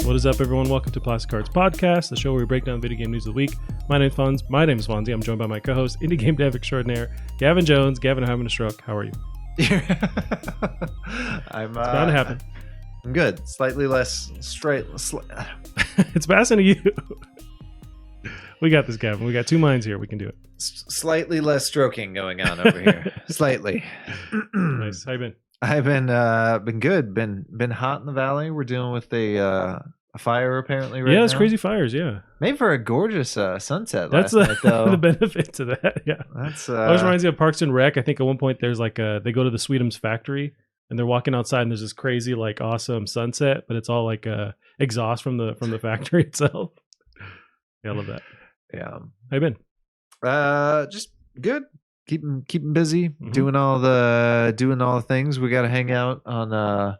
What is up, everyone? Welcome to Plastic Cards Podcast, the show where we break down video game news of the week. My name's Fonzie. I'm joined by my co-host, indie game dev extraordinaire, Gavin Jones. Gavin, I'm having a stroke. How are you? I'm it's bound to happen. I'm good. Slightly less straight. It's passing to you. We got this, Gavin. We got two minds here. We can do it. Slightly less stroking going on over here. Slightly. Nice. How you been? I've been good. Been hot in the valley. We're dealing with a fire apparently right now. Yeah, it's crazy fires. Yeah, made for a gorgeous sunset. That's last night, though. the benefit to that. Yeah, that's always reminds me of Parks and Rec. I think at one point there's like they go to the Sweetums factory and they're walking outside and there's this crazy like awesome sunset, but it's all like exhaust from the factory itself. Yeah, I love that. Yeah, how you been? Just good. Keeping busy, doing all the things. We got to hang out on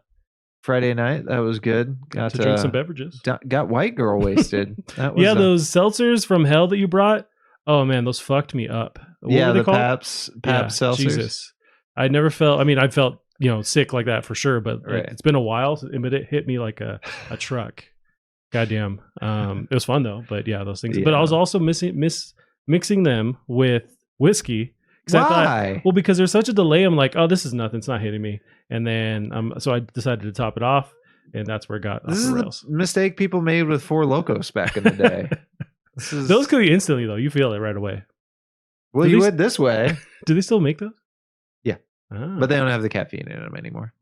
Friday night. That was good. Got to drink some beverages. Got white girl wasted. That was, those seltzers from hell that you brought. Oh man, those fucked me up. What were they called? Paps seltzers. Jesus, I never felt. I mean, I felt sick like that for sure, but it's been a while. But it hit me like a truck. Goddamn. It was fun though. But yeah, those things. Yeah. But I was also mixing them with whiskey. Why? Because there's such a delay. I'm like, oh, this is nothing. It's not hitting me. And then so I decided to top it off, and that's where it got this off the is rails. The mistake people made with Four Locos back in the day. Those could be instantly though. You feel it right away. Well, you would this way. Do they still make those? Yeah, but they don't have the caffeine in them anymore.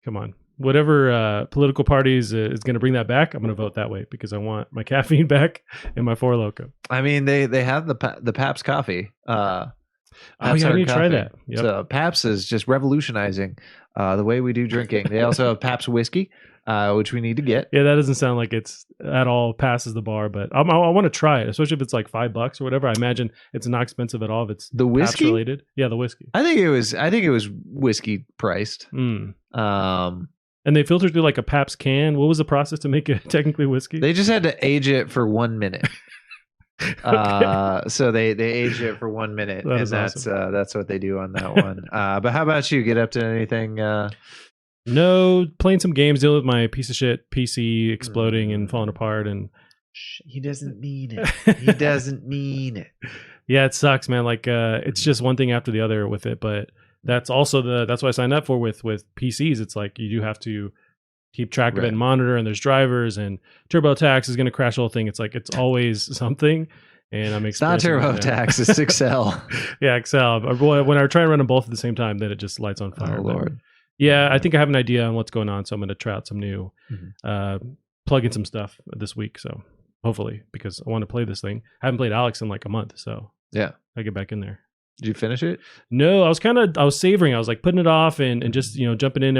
Come on. Whatever political parties is going to bring that back, I'm going to vote that way because I want my caffeine back and my Four Loko. I mean, they have the Pabst coffee. I need to try that. Yep. So Pabst is just revolutionizing the way we do drinking. They also have Pabst whiskey, which we need to get. Yeah, that doesn't sound like it's at all passes the bar, but I want to try it, especially if it's like $5 or whatever. I imagine it's not expensive at all if it's the whiskey Pabst related. Yeah, the whiskey. I think it was whiskey priced. And they filtered through like a Pabst can. What was the process to make it technically whiskey? They just had to age it for 1 minute. Okay. So they aged it for 1 minute, and that's awesome. That's what they do on that one. But how about you? Get up to anything? No, playing some games, dealing with my piece of shit PC exploding and falling apart, and he doesn't need it. He doesn't need it. Yeah, it sucks, man. Like it's just one thing after the other with it, but. That's also that's what I signed up for with PCs. It's like you do have to keep track of it and monitor, and there's drivers, and TurboTax is going to crash the whole thing. It's like it's always something, and I'm experiencing it's not TurboTax, it's Excel. Yeah, Excel. When I try to run them both at the same time, then it just lights on fire. Oh Lord. Yeah, I think I have an idea on what's going on, so I'm going to try out some new, plug in some stuff this week. So hopefully, because I want to play this thing. I haven't played Alex in like a month, so yeah, I get back in there. Did you finish it? No, I was savoring. I was like putting it off and just, jumping in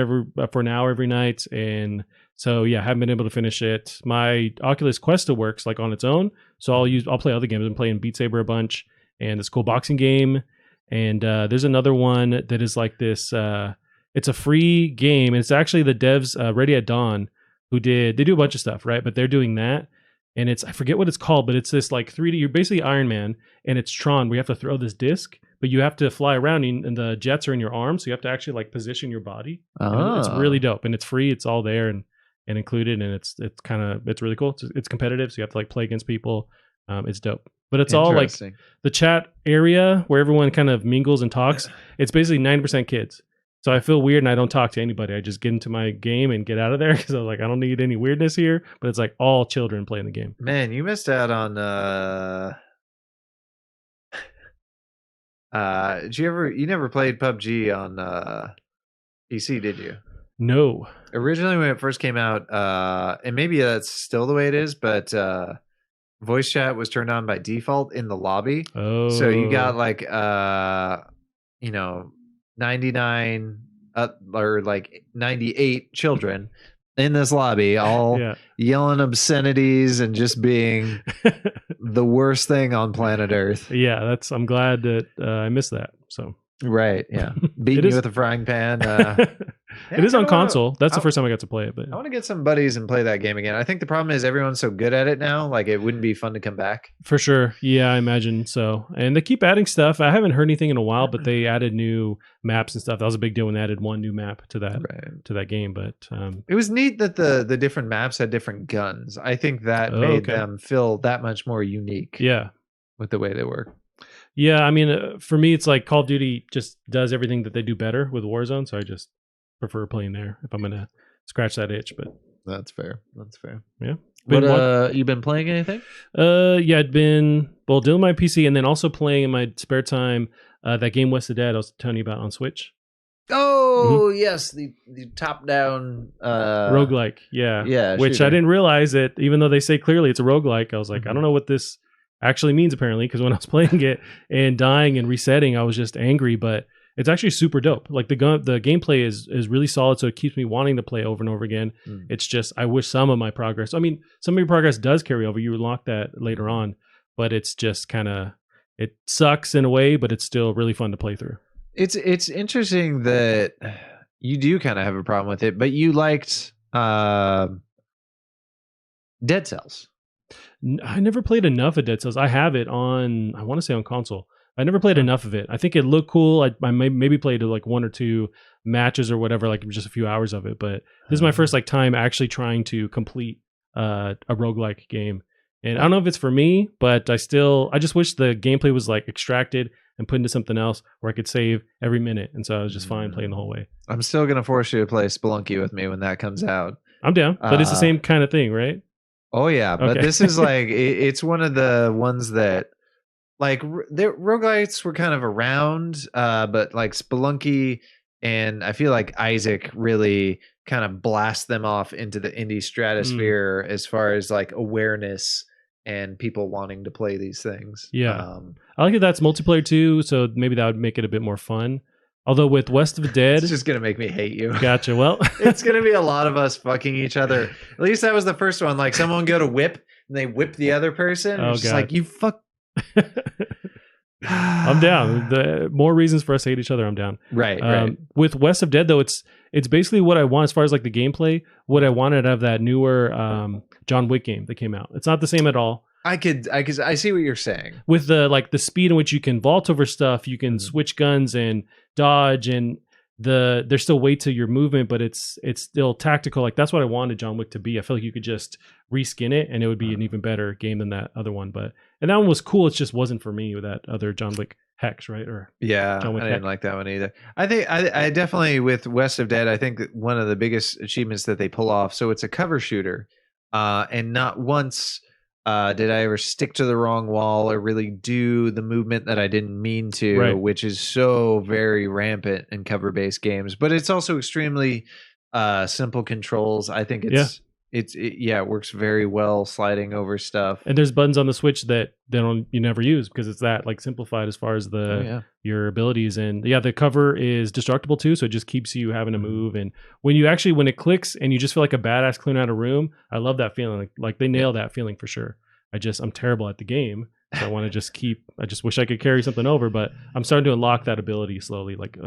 for an hour every night. And so, yeah, I haven't been able to finish it. My Oculus Quest still works like on its own. So I'll play other games. I'm playing Beat Saber a bunch and this cool boxing game. And there's another one that is like this. It's a free game. And it's actually the devs Ready at Dawn they do a bunch of stuff, right? But they're doing that. And I forget what it's called, but it's this like 3D, you're basically Iron Man and it's Tron. We have to throw this disc, but you have to fly around and the jets are in your arms. So you have to actually like position your body. Oh. It's really dope and it's free. It's all there and included. And it's really cool. It's competitive. So you have to like play against people. It's dope, but it's all like the chat area where everyone kind of mingles and talks. It's basically 90% kids. So I feel weird and I don't talk to anybody. I just get into my game and get out of there because I was like, I don't need any weirdness here. But it's like all children playing the game. Man, you missed out on. You never played PUBG on PC, did you? No. Originally, when it first came out, and maybe that's still the way it is, but voice chat was turned on by default in the lobby. Oh. So you got like 99 or like 98 children in this lobby all yelling obscenities and just being the worst thing on planet Earth. Yeah, I'm glad that I missed that. So Right. Yeah. Beating you with a frying pan. It is on console. That's the first time I got to play it. But I want to get some buddies and play that game again. I think the problem is everyone's so good at it now. Like, it wouldn't be fun to come back. For sure. Yeah, I imagine so. And they keep adding stuff. I haven't heard anything in a while, but they added new maps and stuff. That was a big deal when they added one new map to that game. But it was neat that the different maps had different guns. I think that made them feel that much more unique. Yeah, with the way they work. Yeah, I mean, for me, it's like Call of Duty just does everything that they do better with Warzone. So I just prefer playing there if I'm gonna scratch that itch. But that's fair. That's fair. Yeah. But you been playing anything? Yeah, I'd been doing my PC and then also playing in my spare time that game West of Dead I was telling you about on Switch. Oh yes, the top down roguelike. Yeah. Which shooter. I didn't realize it, even though they say clearly it's a roguelike. I was like, I don't know what this actually means apparently, because when I was playing it and dying and resetting, I was just angry, but it's actually super dope. Like the gameplay is really solid, so it keeps me wanting to play over and over again. It's just I wish some of my progress, I mean, some of your progress does carry over. You unlock that later on, but it's just kind of, it sucks in a way, but it's still really fun to play through. It's interesting that you do kind of have a problem with it, but you liked Dead Cells. I never played enough of Dead Cells. I have it on, I want to say on console. I never played enough of it. I think it looked cool. I maybe played like one or two matches or whatever, like just a few hours of it. But this is my first like time actually trying to complete a roguelike game. And I don't know if it's for me, but I just wish the gameplay was like extracted and put into something else where I could save every minute. And so I was just fine playing the whole way. I'm still going to force you to play Spelunky with me when that comes out. I'm down, but it's the same kind of thing, right? Oh yeah, but this is like it's one of the ones that like roguelites were kind of around, but like Spelunky and I feel like Isaac really kind of blast them off into the indie stratosphere as far as like awareness and people wanting to play these things. Yeah, I like that that's multiplayer too, so maybe that would make it a bit more fun. Although with West of Dead, it's just gonna make me hate you. Gotcha. Well, it's gonna be a lot of us fucking each other. At least that was the first one. Like someone go to whip and they whip the other person. Oh, it's just like you fuck. I'm down. The more reasons for us to hate each other, I'm down. Right. With West of Dead though, it's basically what I want as far as like the gameplay. What I wanted out of that newer John Wick game that came out. It's not the same at all. I see what you're saying. With the speed in which you can vault over stuff, you can switch guns and dodge, and there's still weight to your movement, but it's still tactical. Like that's what I wanted John Wick to be. I feel like you could just reskin it and it would be an even better game than that other one. And that one was cool. It just wasn't for me with that other John Wick Hex, right? Or John Wick I didn't like that one either. I think I definitely with West of Dead, I think that one of the biggest achievements that they pull off. So it's a cover shooter, and not once did I ever stick to the wrong wall or really do the movement that I didn't mean to, which is so very rampant in cover-based games. But it's also extremely simple controls. I think it works very well sliding over stuff. And there's buttons on the Switch that you never use because it's that like simplified as far as your abilities. And the cover is destructible too, so it just keeps you having to move. And when it clicks and you just feel like a badass clearing out a room, I love that feeling. Like they nail that feeling for sure. I'm terrible at the game, so I want to I just wish I could carry something over, but I'm starting to unlock that ability slowly, like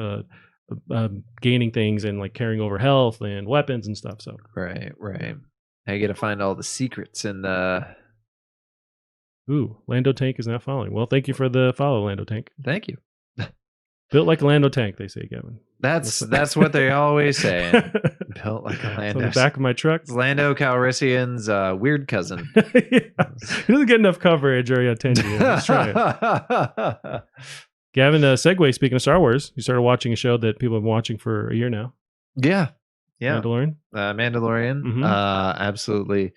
gaining things and like carrying over health and weapons and stuff. So right. I got to find all the secrets in the. Ooh, Lando Tank is not following. Well, thank you for the follow, Lando Tank. Thank you. Built like a Lando Tank, they say, Kevin. That's what they always say. Built like a Lando. On the back of my truck. It's Lando Calrissian's weird cousin. He doesn't get enough coverage or attention. Let's try it. Gavin, segue, speaking of Star Wars, you started watching a show that people have been watching for a year now. Yeah. Mandalorian? Mandalorian. Mm-hmm. Absolutely.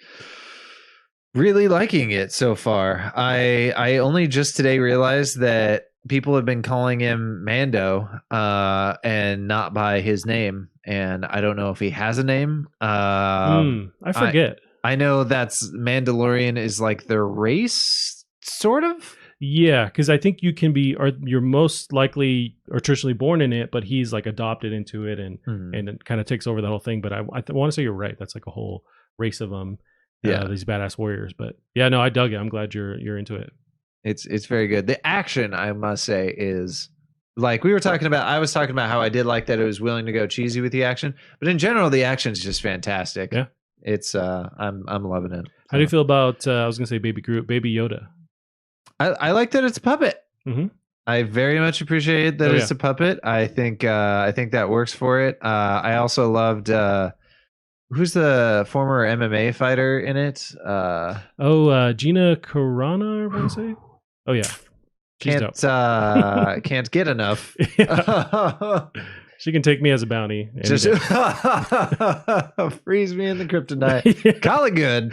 Really liking it so far. I only just today realized that people have been calling him Mando and not by his name. And I don't know if he has a name. I forget. I know that's Mandalorian is like their race, sort of. Yeah, because I think you can be, or you're most likely or traditionally born in it, but he's like adopted into it and it kind of takes over the whole thing. But I want to say you're right. That's like a whole race of them. These badass warriors. But yeah, no, I dug it. I'm glad you're into it. It's very good. The action, I must say, is like we were talking about, I was talking about how I did like that it was willing to go cheesy with the action, but in general, the action is just fantastic. Yeah. It's I'm loving it. How do you feel about? I was gonna say Baby Groot, Baby Yoda. I like that it's a puppet. Mm-hmm. I very much appreciate that it's a puppet. I think that works for it. I also loved who's the former MMA fighter in it? Gina Carano, I want to say. Oh yeah, she's can't get enough. She can take me as a bounty. Just freeze me in the kryptonite. Call it good.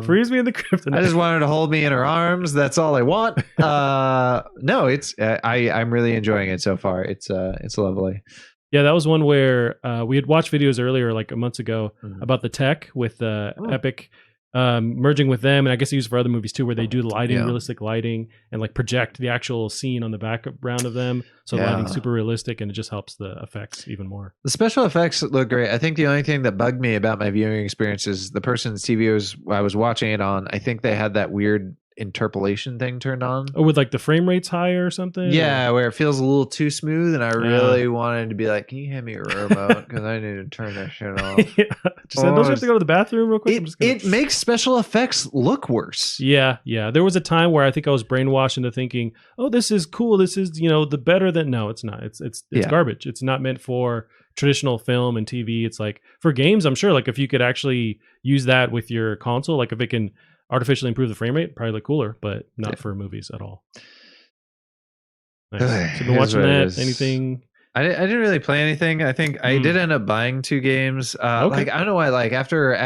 Freeze me in the kryptonite. I just want her to hold me in her arms. That's all I want. No, it's I'm really enjoying it so far. It's lovely. Yeah, that was one where we had watched videos earlier, like months ago, about the tech with Epic merging with them, and I guess they use it for other movies too, where they do lighting, realistic lighting, and like project the actual scene on the background of them. So lighting super realistic, and it just helps the effects even more. The special effects look great. I think the only thing that bugged me about my viewing experience is the person's TV I was watching it on. I think they had that weird interpolation thing turned on. Oh, with like the frame rates higher or something? Yeah, where it feels a little too smooth, and I really wanted to be like, can you hand me a remote? Because I need to turn that shit off. Don't you have to go to the bathroom real quick? It makes special effects look worse. Yeah. There was a time where I think I was brainwashed into thinking, oh, this is cool. This is, the better than... No, it's not. It's garbage. It's not meant for traditional film and TV. It's like, for games, I'm sure, like if you could actually use that with your console, like if it can artificially improve the frame rate, probably look cooler, but not for movies at all. Nice. So you've been watching that? Anything? I didn't really play anything. I think I did end up buying 2 games. Like I don't know why. Like after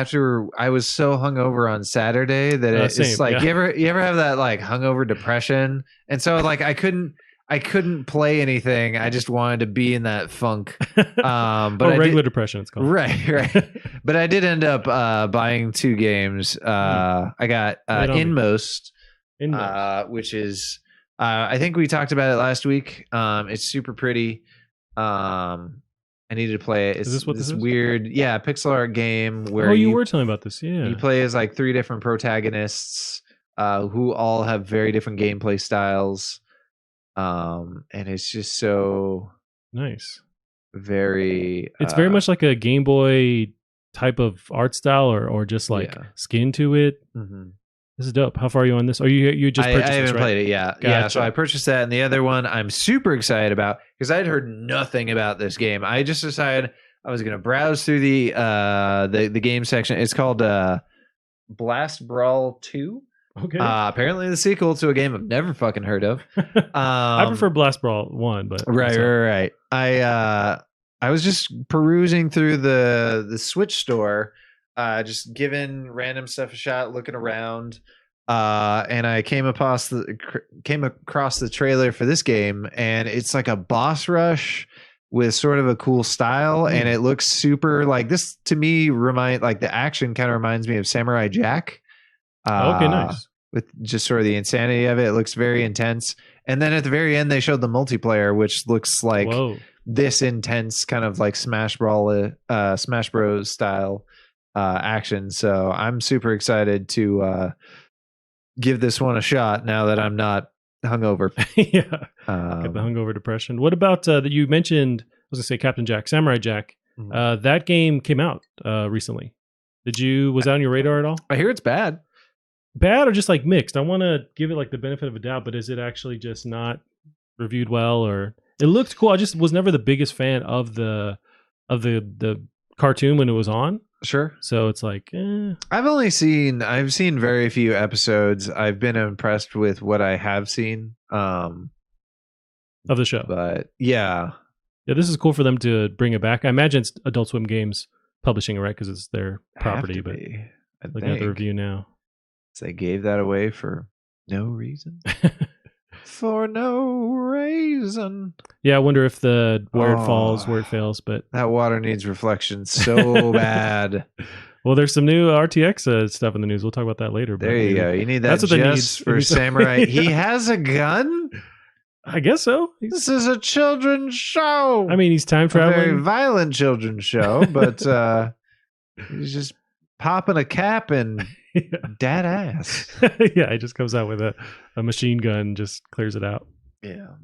I was so hungover on Saturday that it's like you ever have that like hungover depression, and so like I couldn't play anything. I just wanted to be in that funk. But regular depression, it's called. Right. But I did end up buying 2 games. I got Inmost, which is I think we talked about it last week. It's super pretty. I needed to play it. It's this weird, pixel art game where you were telling me about this. Yeah, you play as like 3 different protagonists who all have very different gameplay styles. And it's just so nice. It's very much like a Game Boy type of art style, or just like skin to it. Mm-hmm. This is dope. How far are you on this? Or you just purchased I haven't this, right? played it. Yeah. Gotcha. Yeah. So I purchased that, and the other one I'm super excited about because I'd heard nothing about this game. I just decided I was going to browse through the game section. It's called Blast Brawl 2. Okay. Apparently the sequel to a game I've never fucking heard of. I prefer Blast Brawl 1, but right. I was just perusing through the Switch store, just giving random stuff a shot, looking around, and I came across the trailer for this game, and it's like a boss rush with sort of a cool style, and it looks super like this to me. The action kind of reminds me of Samurai Jack. Okay, nice. With just sort of the insanity of it. It looks very intense. And then at the very end, they showed the multiplayer, which looks like this intense kind of like Smash Bros style action. So I'm super excited to give this one a shot now that I'm not hungover. Got the hungover depression. What about that you mentioned? I was gonna say Captain Jack, Samurai Jack. That game came out recently. Was that on your radar at all? I hear it's bad. Bad or just like mixed? I want to give it like the benefit of a doubt, but is it actually just not reviewed well? Or it looked cool. I just was never the biggest fan of the cartoon when it was on. Sure. So it's like I've seen very few episodes. I've been impressed with what I have seen of the show. But yeah, this is cool for them to bring it back. I imagine it's Adult Swim Games publishing it, right? Because it's their property. But looking at the review now. They gave that away for no reason. For no reason. Yeah, I wonder if where it falls, where it fails. But that water needs reflection so bad. Well, there's some new RTX stuff in the news. We'll talk about that later. There you go. You need that just for Samurai. He has a gun? I guess so. This is a children's show. I mean, he's time traveling. A very violent children's show, but he's just popping a cap and dad ass. He just comes out with a machine gun, just clears it out. Yeah.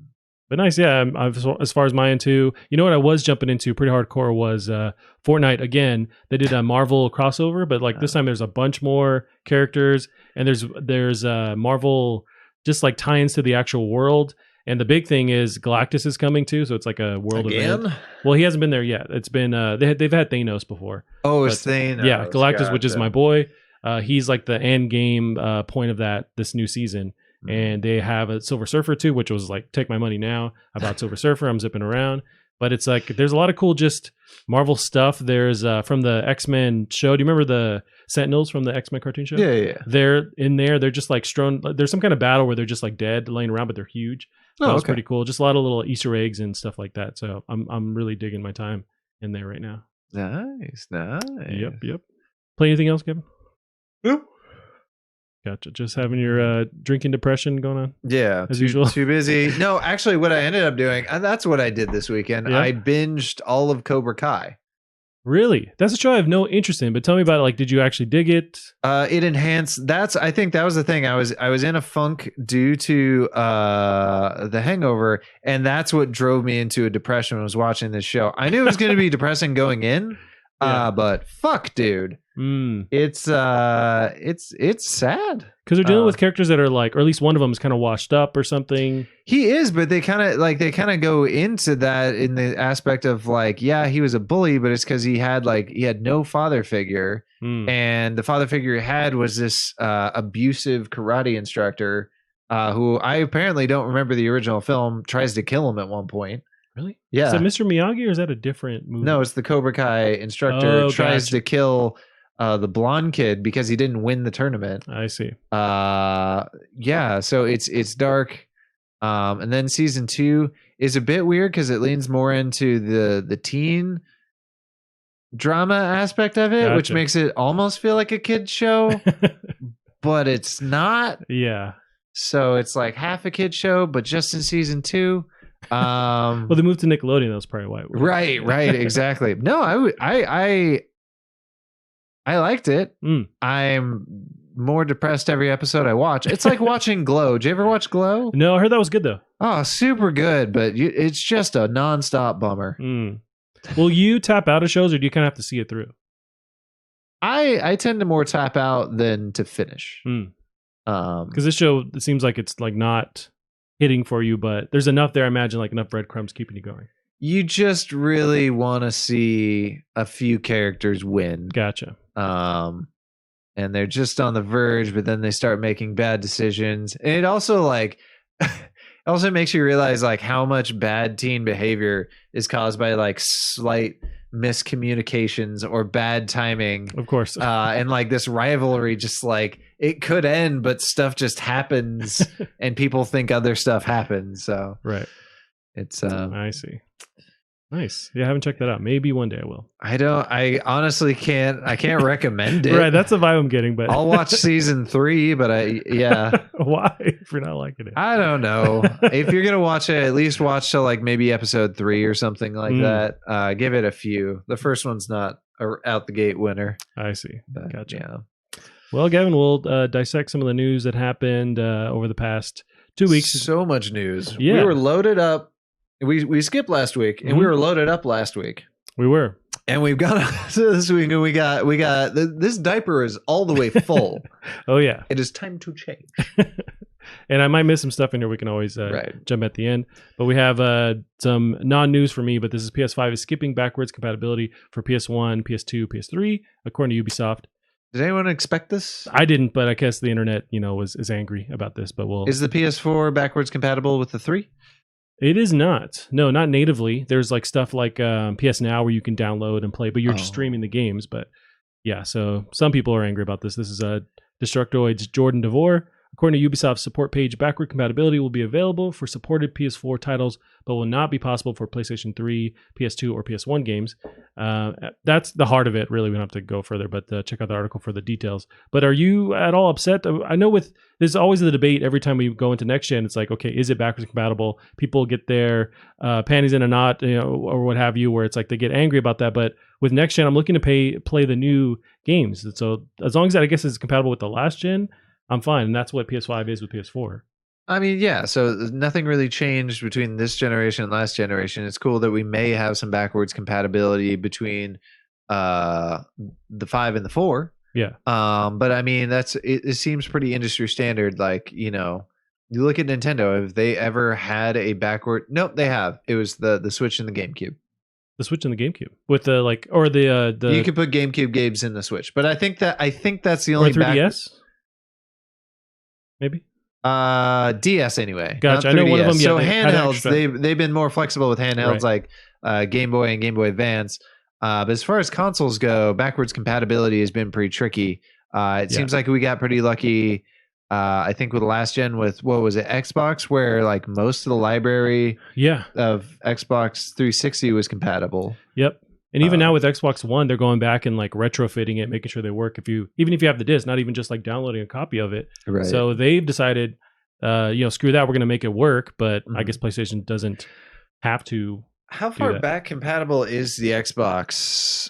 But nice, yeah. As far as my end too, you know what I was jumping into pretty hardcore was Fortnite again. They did a Marvel crossover, but like this time there's a bunch more characters, and there's Marvel just like tie-ins to the actual world. And the big thing is Galactus is coming too, so it's like a world event. Well, he hasn't been there yet. It's been they've had Thanos before. Oh, it's Thanos. Yeah, Galactus, which is my boy. He's like the end game point of this new season. And they have a Silver Surfer too, which was like, take my money now. I bought Silver Surfer. I'm zipping around. But it's like, there's a lot of cool just Marvel stuff. There's from the X-Men show. Do you remember the Sentinels from the X-Men cartoon show? Yeah. They're in there. They're just like strewn. There's some kind of battle where they're just like dead, laying around, but they're huge. So that was pretty cool. Just a lot of little Easter eggs and stuff like that. So I'm really digging my time in there right now. Nice. Yep. Play anything else, Kevin? Nope. Gotcha. Just having your drinking depression going on? Yeah. As usual. Too busy. No, actually, what I ended up doing, and that's what I did this weekend. Yeah. I binged all of Cobra Kai. Really? That's a show I have no interest in, but tell me about it. Like, did you actually dig it? It enhanced. I think that was the thing. I was in a funk due to the hangover, and that's what drove me into a depression when I was watching this show. I knew it was going to be depressing going in, but fuck, dude. It's sad because they're dealing with characters that are like, or at least one of them is kind of washed up or something. He is, but they kind of go into that in the aspect of like, yeah, he was a bully, but it's because he had no father figure, and the father figure he had was this abusive karate instructor who I apparently don't remember the original film, tries to kill him at one point. Really? Yeah. Is that Mr. Miyagi or is that a different movie? No, it's the Cobra Kai instructor tries to kill the blonde kid because he didn't win the tournament. I see. Yeah, so it's dark. And then season 2 is a bit weird because it leans more into the teen drama aspect of it, which makes it almost feel like a kid's show, but it's not. Yeah. So it's like half a kid's show, but just in season 2. Well, they moved to Nickelodeon. That was probably why. Right, exactly. No, I liked it. I'm more depressed every episode I watch. It's like watching Glow. Did you ever watch Glow? No, I heard that was good though. Oh, super good, but it's just a nonstop bummer. Will you tap out of shows, or do you kind of have to see it through? I tend to more tap out than to finish. Because this show, it seems like it's like not hitting for you, but there's enough there. I imagine like enough breadcrumbs keeping you going. You just really want to see a few characters win. Gotcha. And they're just on the verge, but then they start making bad decisions. And it also like it also makes you realize like how much bad teen behavior is caused by like slight miscommunications or bad timing. Of course. And like this rivalry just like it could end, but stuff just happens and people think other stuff happens. So right. It's I see. Nice. Yeah, I haven't checked that out. Maybe one day I will. I honestly can't recommend it. Right, that's the vibe I'm getting, but I'll watch season 3, but why if you're not liking it? I don't know. If you're gonna watch it, at least watch to like maybe episode 3 or something like that. Give it a few. The first one's not a out the gate winner. I see. But, gotcha. Yeah. Well, Gavin, we'll dissect some of the news that happened over the past 2 weeks. So much news. Yeah. We were loaded up. We skipped last week, and we were loaded up last week. We were, and we've got this week, and we got this diaper is all the way full. Oh yeah, it is time to change. And I might miss some stuff in here. We can always jump at the end. But we have some non-news for me. But this is PS5 is skipping backwards compatibility for PS1, PS2, PS3, according to Ubisoft. Did anyone expect this? I didn't, but I guess the internet, is angry about this. But is the PS4 backwards compatible with the 3? It is not. No, not natively. There's like stuff like PS Now where you can download and play, but you're just streaming the games. But yeah, so some people are angry about this. This is Destructoid's Jordan DeVore. According to Ubisoft's support page, backward compatibility will be available for supported PS4 titles, but will not be possible for PlayStation 3, PS2, or PS1 games. That's the heart of it, really. We don't have to go further, but check out the article for the details. But are you at all upset? I know there's always the debate every time we go into next gen. It's like, okay, is it backwards compatible? People get their panties in a knot, or what have you, where it's like they get angry about that. But with next gen, I'm looking to play the new games. So as long as that, I guess, is compatible with the last gen, I'm fine. And that's what PS5 is with PS4. I mean, yeah. So nothing really changed between this generation and last generation. It's cool that we may have some backwards compatibility between the 5 and the 4. Yeah. But I mean, it seems pretty industry standard. Like, you look at Nintendo. Have they ever had a backward? Nope, they have. It was the Switch and the GameCube. The Switch and the GameCube with the You could put GameCube games in the Switch, but I think that's the or only 3DS. Maybe. DS anyway. Gotcha. I know one of them. Yeah, so had handhelds, extra. they've been more flexible with handhelds like Game Boy and Game Boy Advance. But as far as consoles go, backwards compatibility has been pretty tricky. It seems like we got pretty lucky. I think with the last gen with what was it, Xbox, where like most of the library of Xbox 360 was compatible. Yep. And even now with Xbox One, they're going back and like retrofitting it, making sure they work. Even if you have the disc, not even just like downloading a copy of it. Right. So they've decided, screw that, we're going to make it work. But I guess PlayStation doesn't have to. How far back compatible is the Xbox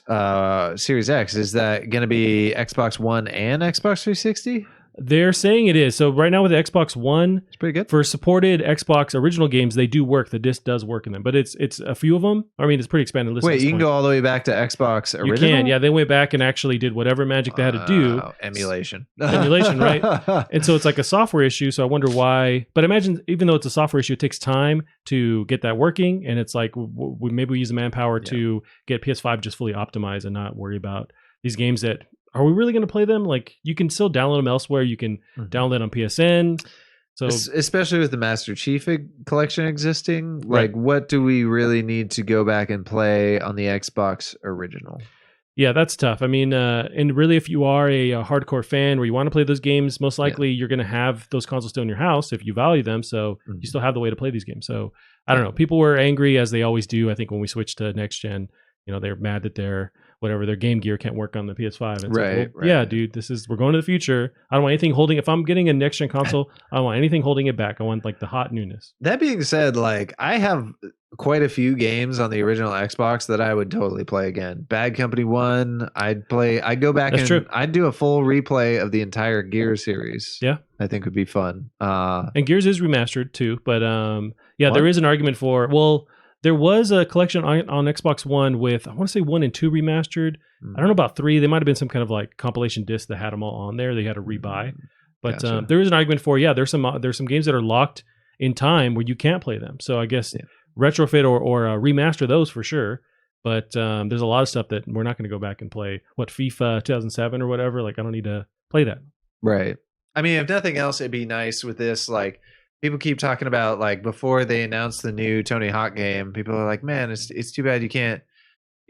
Series X? Is that going to be Xbox One and Xbox 360? They're saying it is. So right now with the Xbox One, it's pretty good. For supported Xbox original games, they do work. The disc does work in them, but it's a few of them. I mean, it's pretty expanded list. Wait, you can go all the way back to Xbox original? You can, yeah. They went back and actually did whatever magic they had to do. Emulation. Emulation, right? And so it's like a software issue. So I wonder why. But imagine, even though it's a software issue, it takes time to get that working. And it's like, maybe we use the manpower to get PS5 just fully optimized and not worry about these games that... Are we really going to play them? Like, you can still download them elsewhere. You can download on PSN. So, especially with the Master Chief collection existing, like, what do we really need to go back and play on the Xbox original? Yeah, that's tough. I mean, and really, if you are a hardcore fan where you want to play those games, most likely you're going to have those consoles still in your house if you value them. So you still have the way to play these games. So I don't know. People were angry, as they always do. I think when we switched to next gen, they're mad that their Game Gear can't work on the PS5. And right. Yeah, dude, we're going to the future. I don't want anything holding. If I'm getting a next gen console, I don't want anything holding it back. I want like the hot newness. That being said, like, I have quite a few games on the original Xbox that I would totally play again. Bad Company 1, I'd go back I'd do a full replay of the entire Gears series. Yeah. I think would be fun. And Gears is remastered too, but there is an argument for, there was a collection on Xbox One with, I want to say 1 and 2 remastered. I don't know about 3. They might have been some kind of like compilation disc that had them all on there. They had to rebuy. But Gotcha. there is an argument for, there's some games that are locked in time where you can't play them. So I guess retrofit or remaster those for sure. But there's a lot of stuff that we're not going to go back and play. FIFA 2007 or whatever. Like, I don't need to play that. Right. I mean, if nothing else, it'd be nice with this, like, people keep talking about, like, before they announced the new Tony Hawk game, people are like, man, it's too bad you can't,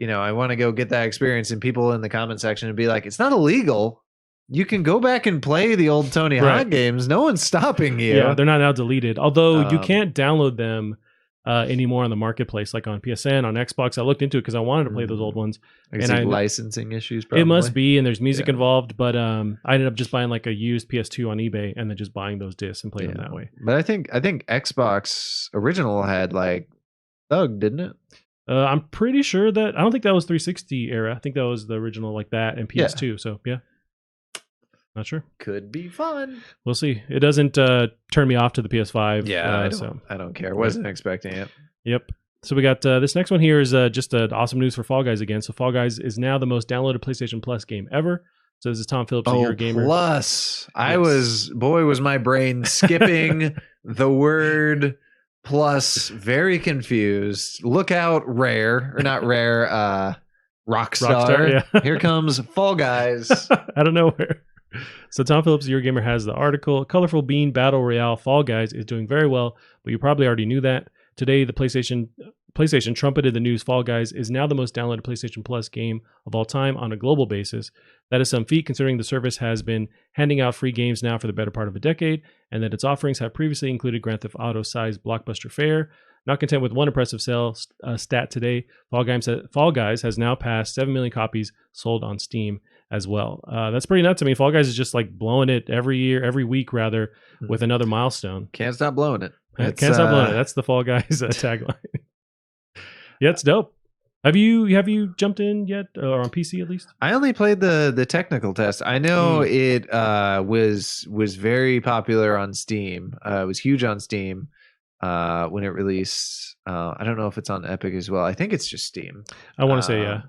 I want to go get that experience. And people in the comment section would be like, it's not illegal. You can go back and play the old Tony Hawk games. No one's stopping you. Yeah, they're not now deleted. Although you can't download them anymore on the marketplace, like on PSN, on Xbox. I looked into it because I wanted to play those old ones. And licensing issues, probably. It must be, and there's music involved. But I ended up just buying like a used PS2 on eBay and then just buying those discs and playing them that way. But I think Xbox original had like Thug, didn't it? I'm pretty sure that, I don't think that was 360 era. I think that was the original, like that, and PS2. So yeah. Not sure. Could be fun. We'll see. It doesn't turn me off to the PS5. Yeah, I don't care. Wasn't expecting it. Yep. So we got this next one here is just awesome news for Fall Guys again. So Fall Guys is now the most downloaded PlayStation Plus game ever. So this is Tom Phillips, You're a Gamer. Plus. Yes. Was my brain skipping the word plus, very confused. Look out, Rare, or not Rare, Rockstar. Yeah. Here comes Fall Guys. Out of nowhere. So Tom Phillips, Your Gamer, has the article. Colorful Bean Battle Royale Fall Guys is doing very well, but you probably already knew that. Today, the PlayStation trumpeted the news Fall Guys is now the most downloaded PlayStation Plus game of all time on a global basis. That is some feat considering the service has been handing out free games now for the better part of a decade, and that its offerings have previously included Grand Theft Auto-sized blockbuster fare. Not content with one impressive sales stat today, Fall Guys has now passed 7 million copies sold on Steam as well. That's pretty nuts. I mean, Fall Guys is just like blowing it every week rather, with another milestone. Can't stop blowing it. Can't stop blowing it. That's the Fall Guys tagline. Yeah, it's dope. Have you jumped in yet, or on PC at least? I only played the technical test. I know it was very popular on Steam. It was huge on Steam when it released. I don't know if it's on Epic as well. I think it's just Steam. I want to say yeah.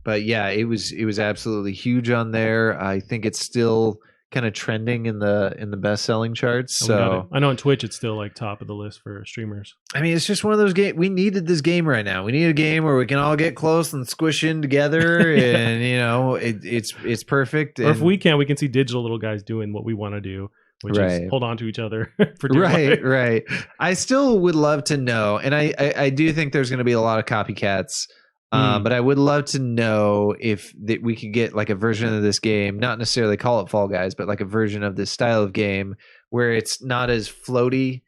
But yeah, it was absolutely huge on there. I think it's still kind of trending in the best-selling charts. So I know on Twitch it's still like top of the list for streamers. I mean, it's just one of those games. We needed this game right now. We need a game where we can all get close and squish in together, yeah. And it's perfect. Or if we can see digital little guys doing what we want to do, which is hold on to each other for dear life. Right. I still would love to know, and I do think there's going to be a lot of copycats. But I would love to know if we could get like a version of this game, not necessarily call it Fall Guys, but like a version of this style of game where it's not as floaty.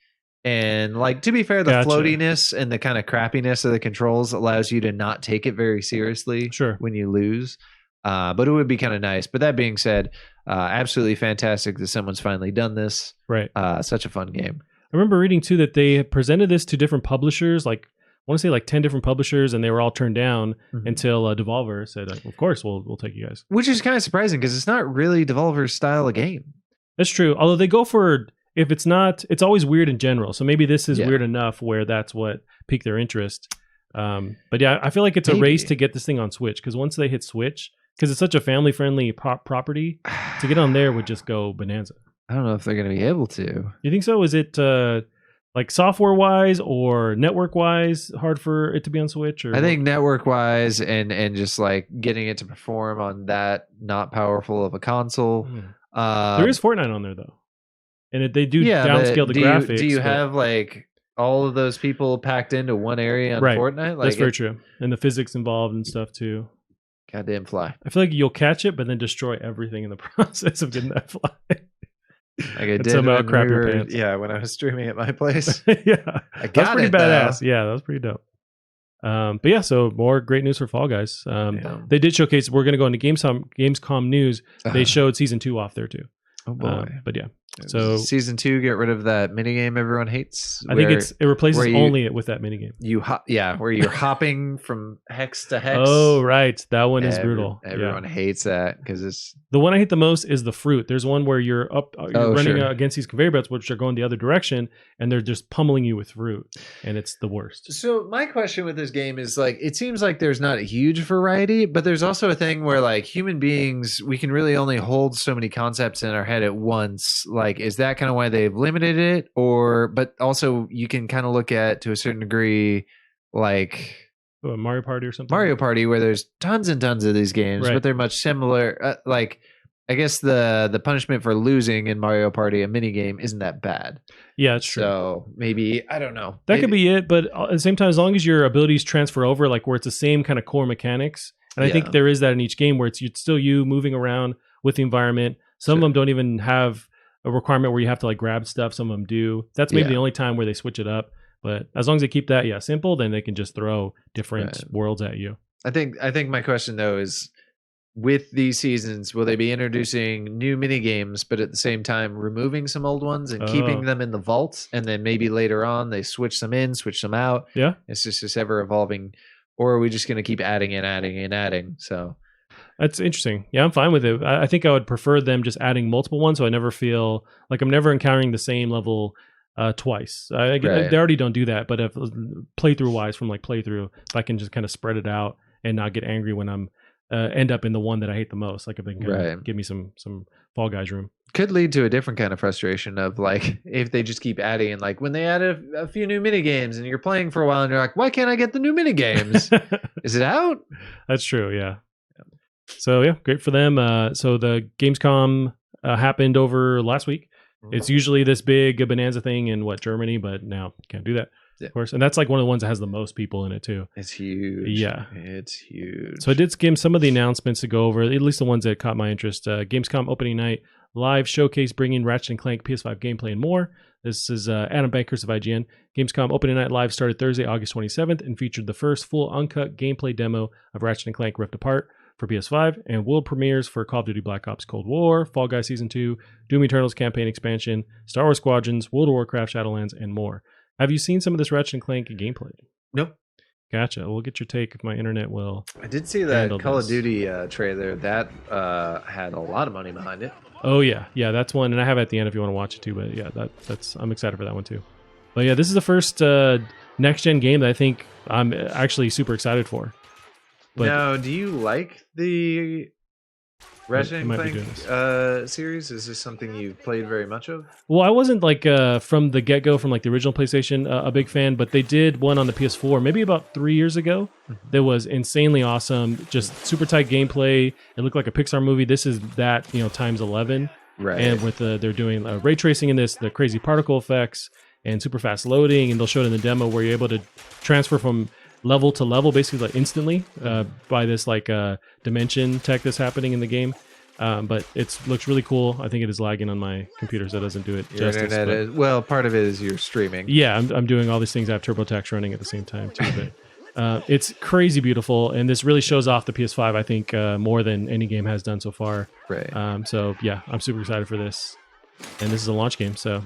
And like, to be fair, the floatiness and the kind of crappiness of the controls allows you to not take it very seriously when you lose. But it would be kind of nice. But that being said, absolutely fantastic that someone's finally done this. Right. Such a fun game. I remember reading too that they presented this to different publishers, like I want to say like 10 different publishers, and they were all turned down until Devolver said, of course, we'll take you guys. Which is kind of surprising because it's not really Devolver's style of game. That's true. Although they go for, if it's not, it's always weird in general. So maybe this is weird enough where that's what piqued their interest. But yeah, I feel like it's a race to get this thing on Switch, because once they hit Switch, because it's such a family-friendly property, to get on there would just go bonanza. I don't know if they're going to be able to. You think so? Is it... like software-wise or network-wise, hard for it to be on Switch? Or I think network-wise and just like getting it to perform on that not powerful of a console. There is Fortnite on there though, and they do downscale the graphics. Do you have like all of those people packed into one area on Fortnite? Like, that's very true, and the physics involved and stuff too. Goddamn fly! I feel like you'll catch it, but then destroy everything in the process of getting that fly. Like I did somehow crap your pants. Yeah, when I was streaming at my place. Yeah, that's pretty badass. Yeah, that was pretty dope. But yeah, so more great news for Fall Guys. They did showcase. We're going to go into Gamescom news. They showed season 2 off there too. Oh boy! But yeah, so season 2, get rid of that minigame everyone hates. I think it replaces only with that minigame. Where you're hopping from hex to hex. Oh right, that one is brutal. Everyone hates that because it's the one I hate the most is the fruit. There's one where you're running against these conveyor belts, which are going the other direction, and they're just pummeling you with fruit, and it's the worst. So my question with this game is like, it seems like there's not a huge variety, but there's also a thing where like human beings, we can really only hold so many concepts in our head at once. Like, is that kind of why they've limited it? But also you can kind of look at, to a certain degree, like Mario Party or something. Mario Party, where there's tons and tons of these games, but they're much similar. Like, I guess the punishment for losing in Mario Party, a mini game, isn't that bad. Yeah, it's true. So maybe, I don't know. That could be it. But at the same time, as long as your abilities transfer over, like where it's the same kind of core mechanics, and I think there is that in each game where it's still you moving around with the environment. Some of them don't even have a requirement where you have to like grab stuff. Some of them do. That's maybe the only time where they switch it up. But as long as they keep that simple, then they can just throw different worlds at you. I think my question though is, with these seasons, will they be introducing new mini games, but at the same time removing some old ones and keeping them in the vault, and then maybe later on they switch them in, switch them out? Yeah, it's just this ever evolving. Or are we just going to keep adding and adding and adding? So that's interesting. Yeah, I'm fine with it. I think I would prefer them just adding multiple ones, so I never feel like I'm never encountering the same level twice. They already don't do that, but if playthrough wise, from like playthrough, if I can just kind of spread it out and not get angry when I'm end up in the one that I hate the most, like if they can kind of give me some Fall Guys room. Could lead to a different kind of frustration of like, if they just keep adding, and like when they add a few new mini games and you're playing for a while and you're like, why can't I get the new mini games? Is it out? That's true. Yeah. So yeah, great for them. So the Gamescom happened over last week. It's usually this big bonanza thing in Germany, but now can't do that. Of course. And that's like one of the ones that has the most people in it too. It's huge. Yeah. It's huge. So I did skim some of the announcements to go over, at least the ones that caught my interest. Gamescom opening night, live showcase bringing Ratchet & Clank PS5 gameplay and more. This is Adam Bankers of IGN. Gamescom opening night live started Thursday, August 27th, and featured the first full uncut gameplay demo of Ratchet & Clank Rift Apart for PS5, and world premieres for Call of Duty Black Ops Cold War, Fall Guys Season 2, Doom Eternal's campaign expansion, Star Wars Squadrons, World of Warcraft Shadowlands, and more. Have you seen some of this Ratchet & Clank gameplay? Nope. Gotcha. We'll get your take if my internet will. I did see that Call of Duty trailer that had a lot of money behind it. Oh yeah, that's one, and I have it at the end if you want to watch it too. But yeah, that's I'm excited for that one too. But yeah, this is the first next gen game that I think I'm actually super excited for. But now, do you like the Ratchet and Clank series? Is this something you've played very much of? Well, I wasn't like from the get-go, from like the original PlayStation, a big fan, but they did one on the PS4 maybe about 3 years ago that was insanely awesome. Just super tight gameplay. It looked like a Pixar movie. This is that, times 11. Right. And with they're doing ray tracing in this, the crazy particle effects and super fast loading, and they'll show it in the demo where you're able to transfer from level to level basically like instantly by this like dimension tech that's happening in the game. But it looks really cool. I think it is lagging on my computer, so it doesn't do it justice. Well, part of it is you're streaming. Yeah, I'm doing all these things. I have TurboTax running at the same time too. But it's crazy beautiful, and this really shows off the PS5. I think more than any game has done so far. Right. So yeah, I'm super excited for this, and this is a launch game. So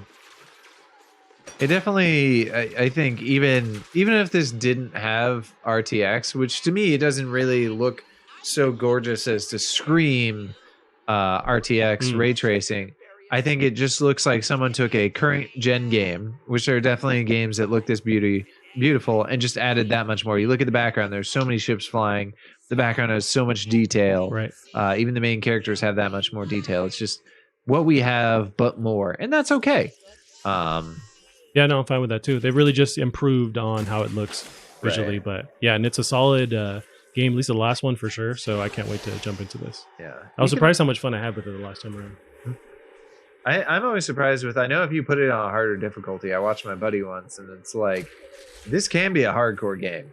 it definitely, I think, even if this didn't have RTX, which to me it doesn't really look so gorgeous as to scream RTX ray tracing. I think it just looks like someone took a current gen game, which are definitely games that look this beautiful, and just added that much more. You look at the background, there's so many ships flying. The background has so much detail. Right. Even the main characters have that much more detail. It's just what we have, but more. And that's okay. Yeah, no, I'm fine with that too. They've really just improved on how it looks visually. Right. But yeah, and it's a solid game, at least the last one for sure. So I can't wait to jump into this. Yeah. I was surprised how much fun I had with it the last time around. I'm always surprised with, I know if you put it on a harder difficulty, I watched my buddy once, and it's like, this can be a hardcore game.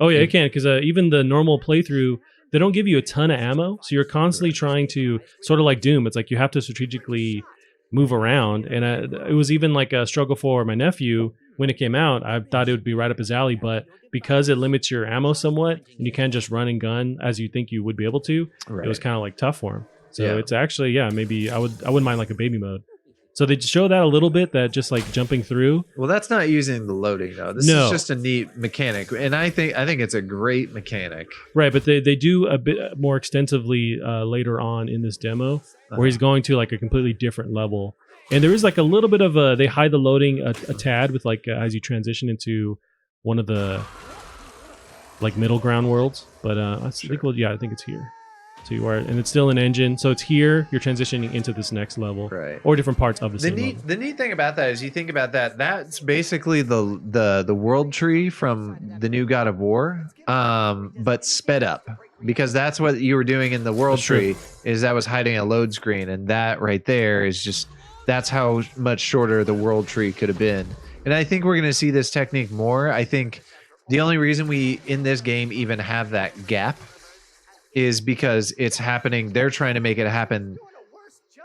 Oh yeah, it can, because even the normal playthrough, they don't give you a ton of ammo, so you're constantly trying to, sort of like Doom, it's like you have to strategically move around, and it was even like a struggle for my nephew when it came out. I thought it would be right up his alley, but because it limits your ammo somewhat, and you can't just run and gun as you think you would be able to, It was kind of like tough for him. So it's actually, maybe I wouldn't mind like a baby mode. So they show that a little bit, that just like jumping through. Well, that's not using the loading though. This is just a neat mechanic, and I think it's a great mechanic. Right, but they do a bit more extensively later on in this demo, where he's going to like a completely different level, and there is like a little bit of they hide the loading a tad with like as you transition into one of the like middle ground worlds. But I think it's here. So you are, and it's still an engine. So it's here. You're transitioning into this next level, right? Or different parts of the same level. The neat thing about that is, you think about that. That's basically the world tree from the new God of War, but sped up, because that's what you were doing in the world tree. Is that was hiding a load screen, and that right there is just, that's how much shorter the world tree could have been. And I think we're going to see this technique more. I think the only reason we in this game even have that gap is because it's happening. They're trying to make it happen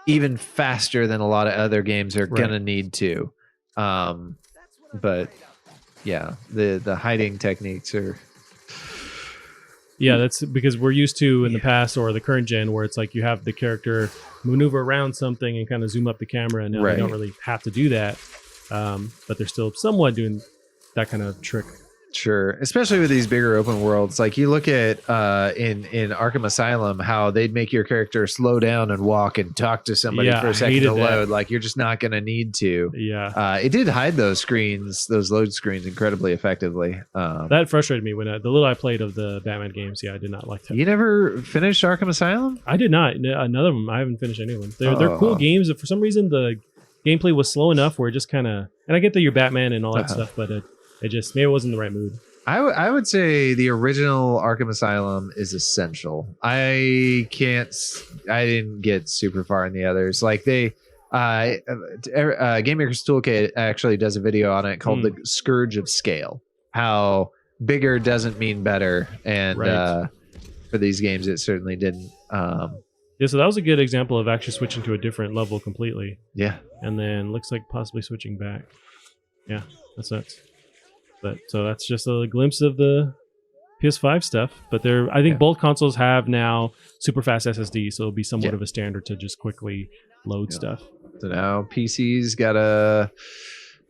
even faster than a lot of other games are gonna need to. But yeah, the hiding techniques are. Yeah, that's because we're used to in the past or the current gen where it's like you have the character maneuver around something and kind of zoom up the camera, and now they don't really have to do that. But they're still somewhat doing that kind of trick. Sure, especially with these bigger open worlds. Like you look at in Arkham Asylum, how they'd make your character slow down and walk and talk to somebody for a second to load. Like you're just not going to need to. Yeah, it did hide those load screens incredibly effectively. That frustrated me when the little I played of the Batman games. Yeah, I did not like that. You never finished Arkham Asylum? I did not. Another one. I haven't finished any of them. They're cool games. For some reason, the gameplay was slow enough where it just kind of. And I get that you're Batman and all that stuff, but it just maybe wasn't the right mood. I would say the original Arkham Asylum is essential. I didn't get super far in the others. Like Game Maker's Toolkit actually does a video on it called The Scourge of Scale. How bigger doesn't mean better. And for these games, it certainly didn't. Yeah, so that was a good example of actually switching to a different level completely. Yeah. And then looks like possibly switching back. Yeah, that's nuts. But so that's just a glimpse of the PS5 stuff. But I think both consoles have now super fast SSD, so it'll be somewhat of a standard to just quickly load stuff. So now PC's got a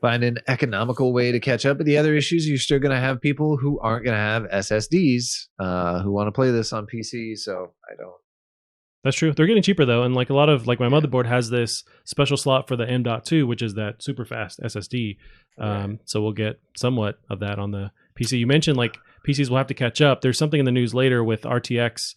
find an economical way to catch up. But the other issues, you're still going to have people who aren't going to have SSDs who want to play this on PC. So I don't. That's true. They're getting cheaper though, and like a lot of like my motherboard has this special slot for the M.2, which is that super fast SSD. So we'll get somewhat of that on the PC. You mentioned like PCs will have to catch up. There's something in the news later with RTX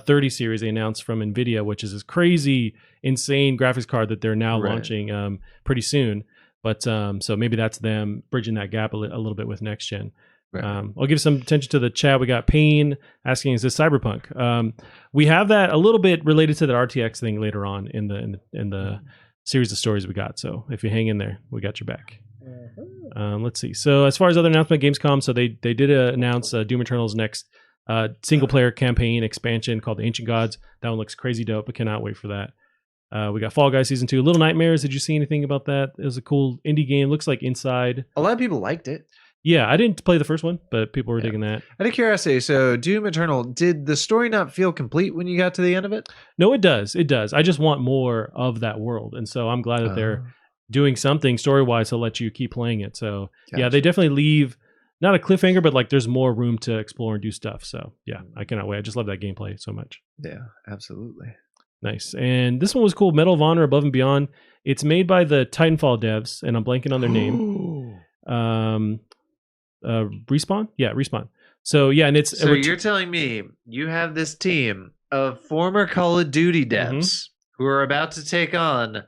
30 series they announced from NVIDIA, which is this crazy, insane graphics card that they're now launching pretty soon. But so maybe that's them bridging that gap a little bit with next gen. Right. I'll give some attention to the chat. We got Payne asking, "Is this Cyberpunk?" We have that a little bit related to the RTX thing later on in the series of stories we got. So if you hang in there, we got your back. Let's see. So as far as other announcement, Gamescom. So they did announce Doom Eternal's next single player campaign expansion called the Ancient Gods. That one looks crazy dope. I cannot wait for that. We got Fall Guys Season 2. Little Nightmares. Did you see anything about that? It was a cool indie game. Looks like Inside. A lot of people liked it. Yeah, I didn't play the first one, but people were digging that. Out of curiosity, so Doom Eternal, did the story not feel complete when you got to the end of it? No, it does. It does. I just want more of that world. And so I'm glad that they're doing something story-wise to let you keep playing it. So, yeah, they definitely leave, not a cliffhanger, but like there's more room to explore and do stuff. So, yeah, I cannot wait. I just love that gameplay so much. Yeah, absolutely. Nice. And this one was cool. Medal of Honor Above and Beyond. It's made by the Titanfall devs, and I'm blanking on their name. Respawn? Yeah, Respawn. So yeah, and it's so you're telling me you have this team of former Call of Duty devs who are about to take on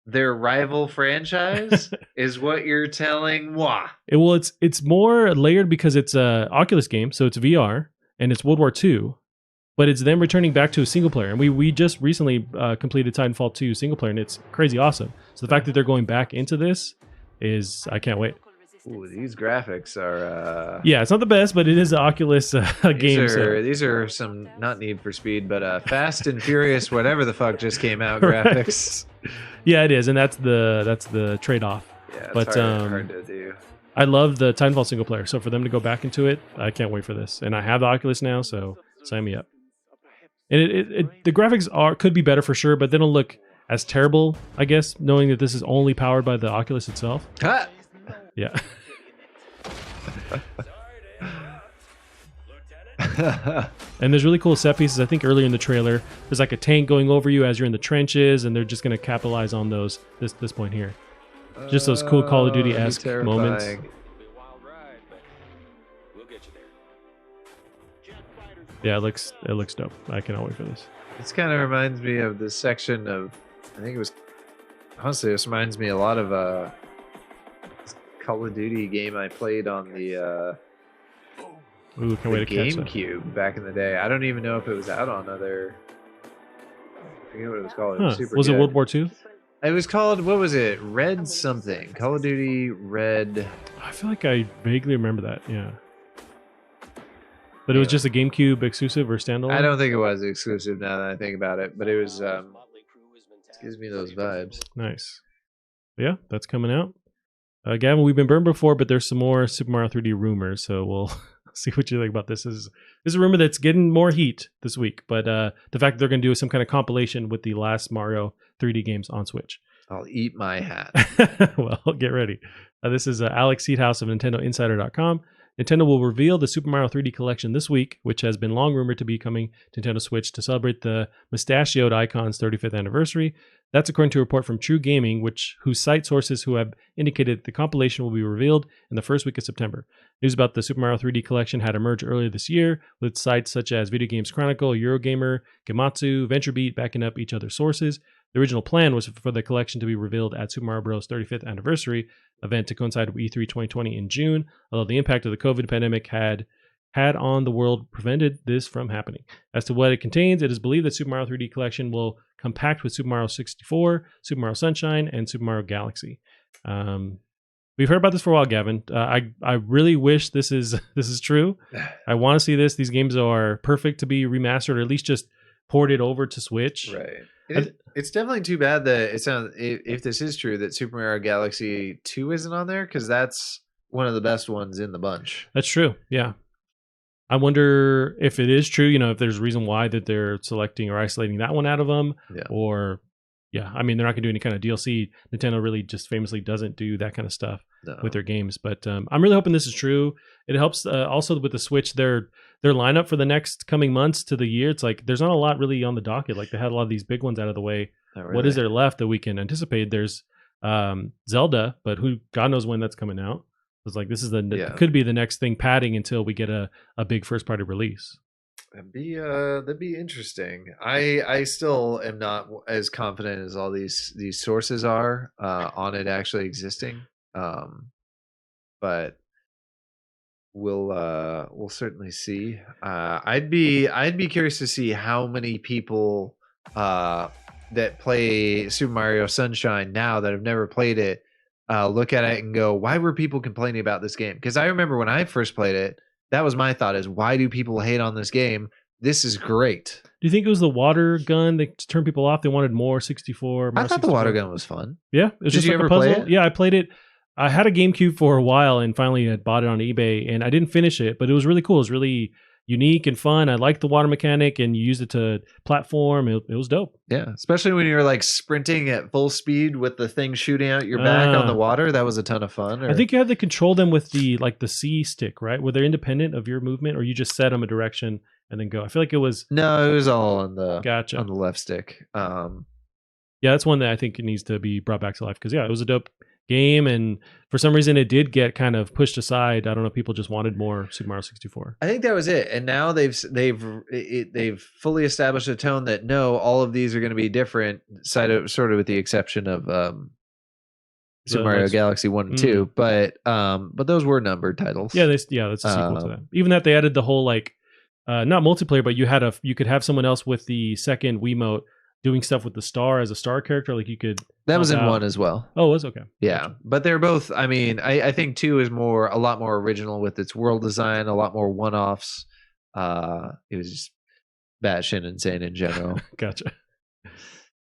their rival franchise is what you're telling moi. Well, it's more layered because it's a Oculus game, so it's VR and it's World War II, but it's them returning back to a single player. And we just recently completed Titanfall 2 single player, and it's crazy awesome. So the fact that they're going back into this is, I can't wait. Ooh, these graphics are... Yeah, it's not the best, but it is an Oculus game. These are some, not Need for Speed, but Fast and Furious, whatever the fuck just came out graphics. Yeah, it is, and that's the trade-off. Yeah, it's hard to do. I love the Titanfall single player, so for them to go back into it, I can't wait for this. And I have the Oculus now, so sign me up. And the graphics could be better for sure, but they don't look as terrible, I guess, knowing that this is only powered by the Oculus itself. Yeah. And there's really cool set pieces. I think earlier in the trailer, there's like a tank going over you as you're in the trenches, and they're just going to capitalize on those this point here. Just those cool Call of Duty-esque moments. Yeah, it looks dope. I cannot wait for this. This kind of reminds me of this section of, I think it was, honestly, this reminds me a lot of Call of Duty game I played on the GameCube back in the day. I don't even know if it was out on other. I forget what it was called. It was super was good. It World War II? It was called, what was it? Red something. Call of Duty Red. I feel like I vaguely remember that. Yeah. But it was just a GameCube exclusive or standalone? I don't think it was exclusive now that I think about it, but it was. It gives me those vibes. Nice. Yeah, that's coming out. Gavin, we've been burned before, but there's some more Super Mario 3D rumors, so we'll see what you think about this. This is a rumor that's getting more heat this week, but the fact that they're going to do some kind of compilation with the last Mario 3D games on Switch. I'll eat my hat. Well, get ready. This is Alex Seedhouse of NintendoInsider.com. Nintendo will reveal the Super Mario 3D collection this week, which has been long rumored to be coming to Nintendo Switch to celebrate the mustachioed icon's 35th anniversary. That's according to a report from True Gaming, whose site sources who have indicated the compilation will be revealed in the first week of September. News about the Super Mario 3D collection had emerged earlier this year, with sites such as Video Games Chronicle, Eurogamer, Gematsu, VentureBeat backing up each other's sources. The original plan was for the collection to be revealed at Super Mario Bros. 35th anniversary event to coincide with E3 2020 in June, although the impact of the COVID pandemic had on the world prevented this from happening. As to what it contains, it is believed that Super Mario 3D collection will compact with Super Mario 64, Super Mario Sunshine, and Super Mario Galaxy. We've heard about this for a while, Gavin. I really wish this is true. I want to see this. These games are perfect to be remastered, or at least just ported over to Switch. Right. It's definitely too bad that if this is true, that Super Mario Galaxy 2 isn't on there, because that's one of the best ones in the bunch. That's true. Yeah. I wonder if it is true, if there's a reason why that they're selecting or isolating that one out of them, or yeah, I mean, they're not going to do any kind of DLC. Nintendo really just famously doesn't do that kind of stuff with their games. But I'm really hoping this is true. It helps also with the Switch, their lineup for the next coming months to the year. It's like there's not a lot really on the docket. Like they had a lot of these big ones out of the way. Really. What is there left that we can anticipate? There's Zelda, but God knows when that's coming out. It's like this is could be the next thing padding until we get a big first party release. That'd be interesting. I still am not as confident as all these sources are on it actually existing. But we'll certainly see. I'd be curious to see how many people that play Super Mario Sunshine now that have never played it look at it and go, why were people complaining about this game? Because I remember when I first played it, that was my thought, is why do people hate on this game? This is great. Do you think it was the water gun that turned people off? They wanted more 64. I thought the water gun was fun. Yeah. It was Did you ever play it? Yeah, I played it. I had a GameCube for a while and finally had bought it on eBay, and I didn't finish it, but it was really cool. It was really unique and fun. I liked the water mechanic, and you used it to platform. It was dope. Yeah, especially when you're like sprinting at full speed with the thing shooting out your back on the water. That was a ton of fun. I think you had to control them with the C stick, right? Were they independent of your movement, or you just set them a direction and then go? I feel like it was. No, it was all on the on the left stick. Yeah, that's one that I think it needs to be brought back to life because it was a dope game, and for some reason it did get kind of pushed aside. I don't know, people just wanted more Super Mario 64. I think that was it, and now they've fully established a tone that no, all of these are going to be different, sort of with the exception of Super Mario Galaxy 1 and 2, but those were numbered titles. Yeah, that's a sequel to that. Even that they added the whole like not multiplayer, but you could have someone else with the second Wiimote doing stuff with the star as a star character. Like you could. That was in 1 as well. Oh, it was okay. Yeah, gotcha. But they're both. I mean, I think 2 is a lot more original with its world design, a lot more one-offs. It was just batshit insane in general. Gotcha.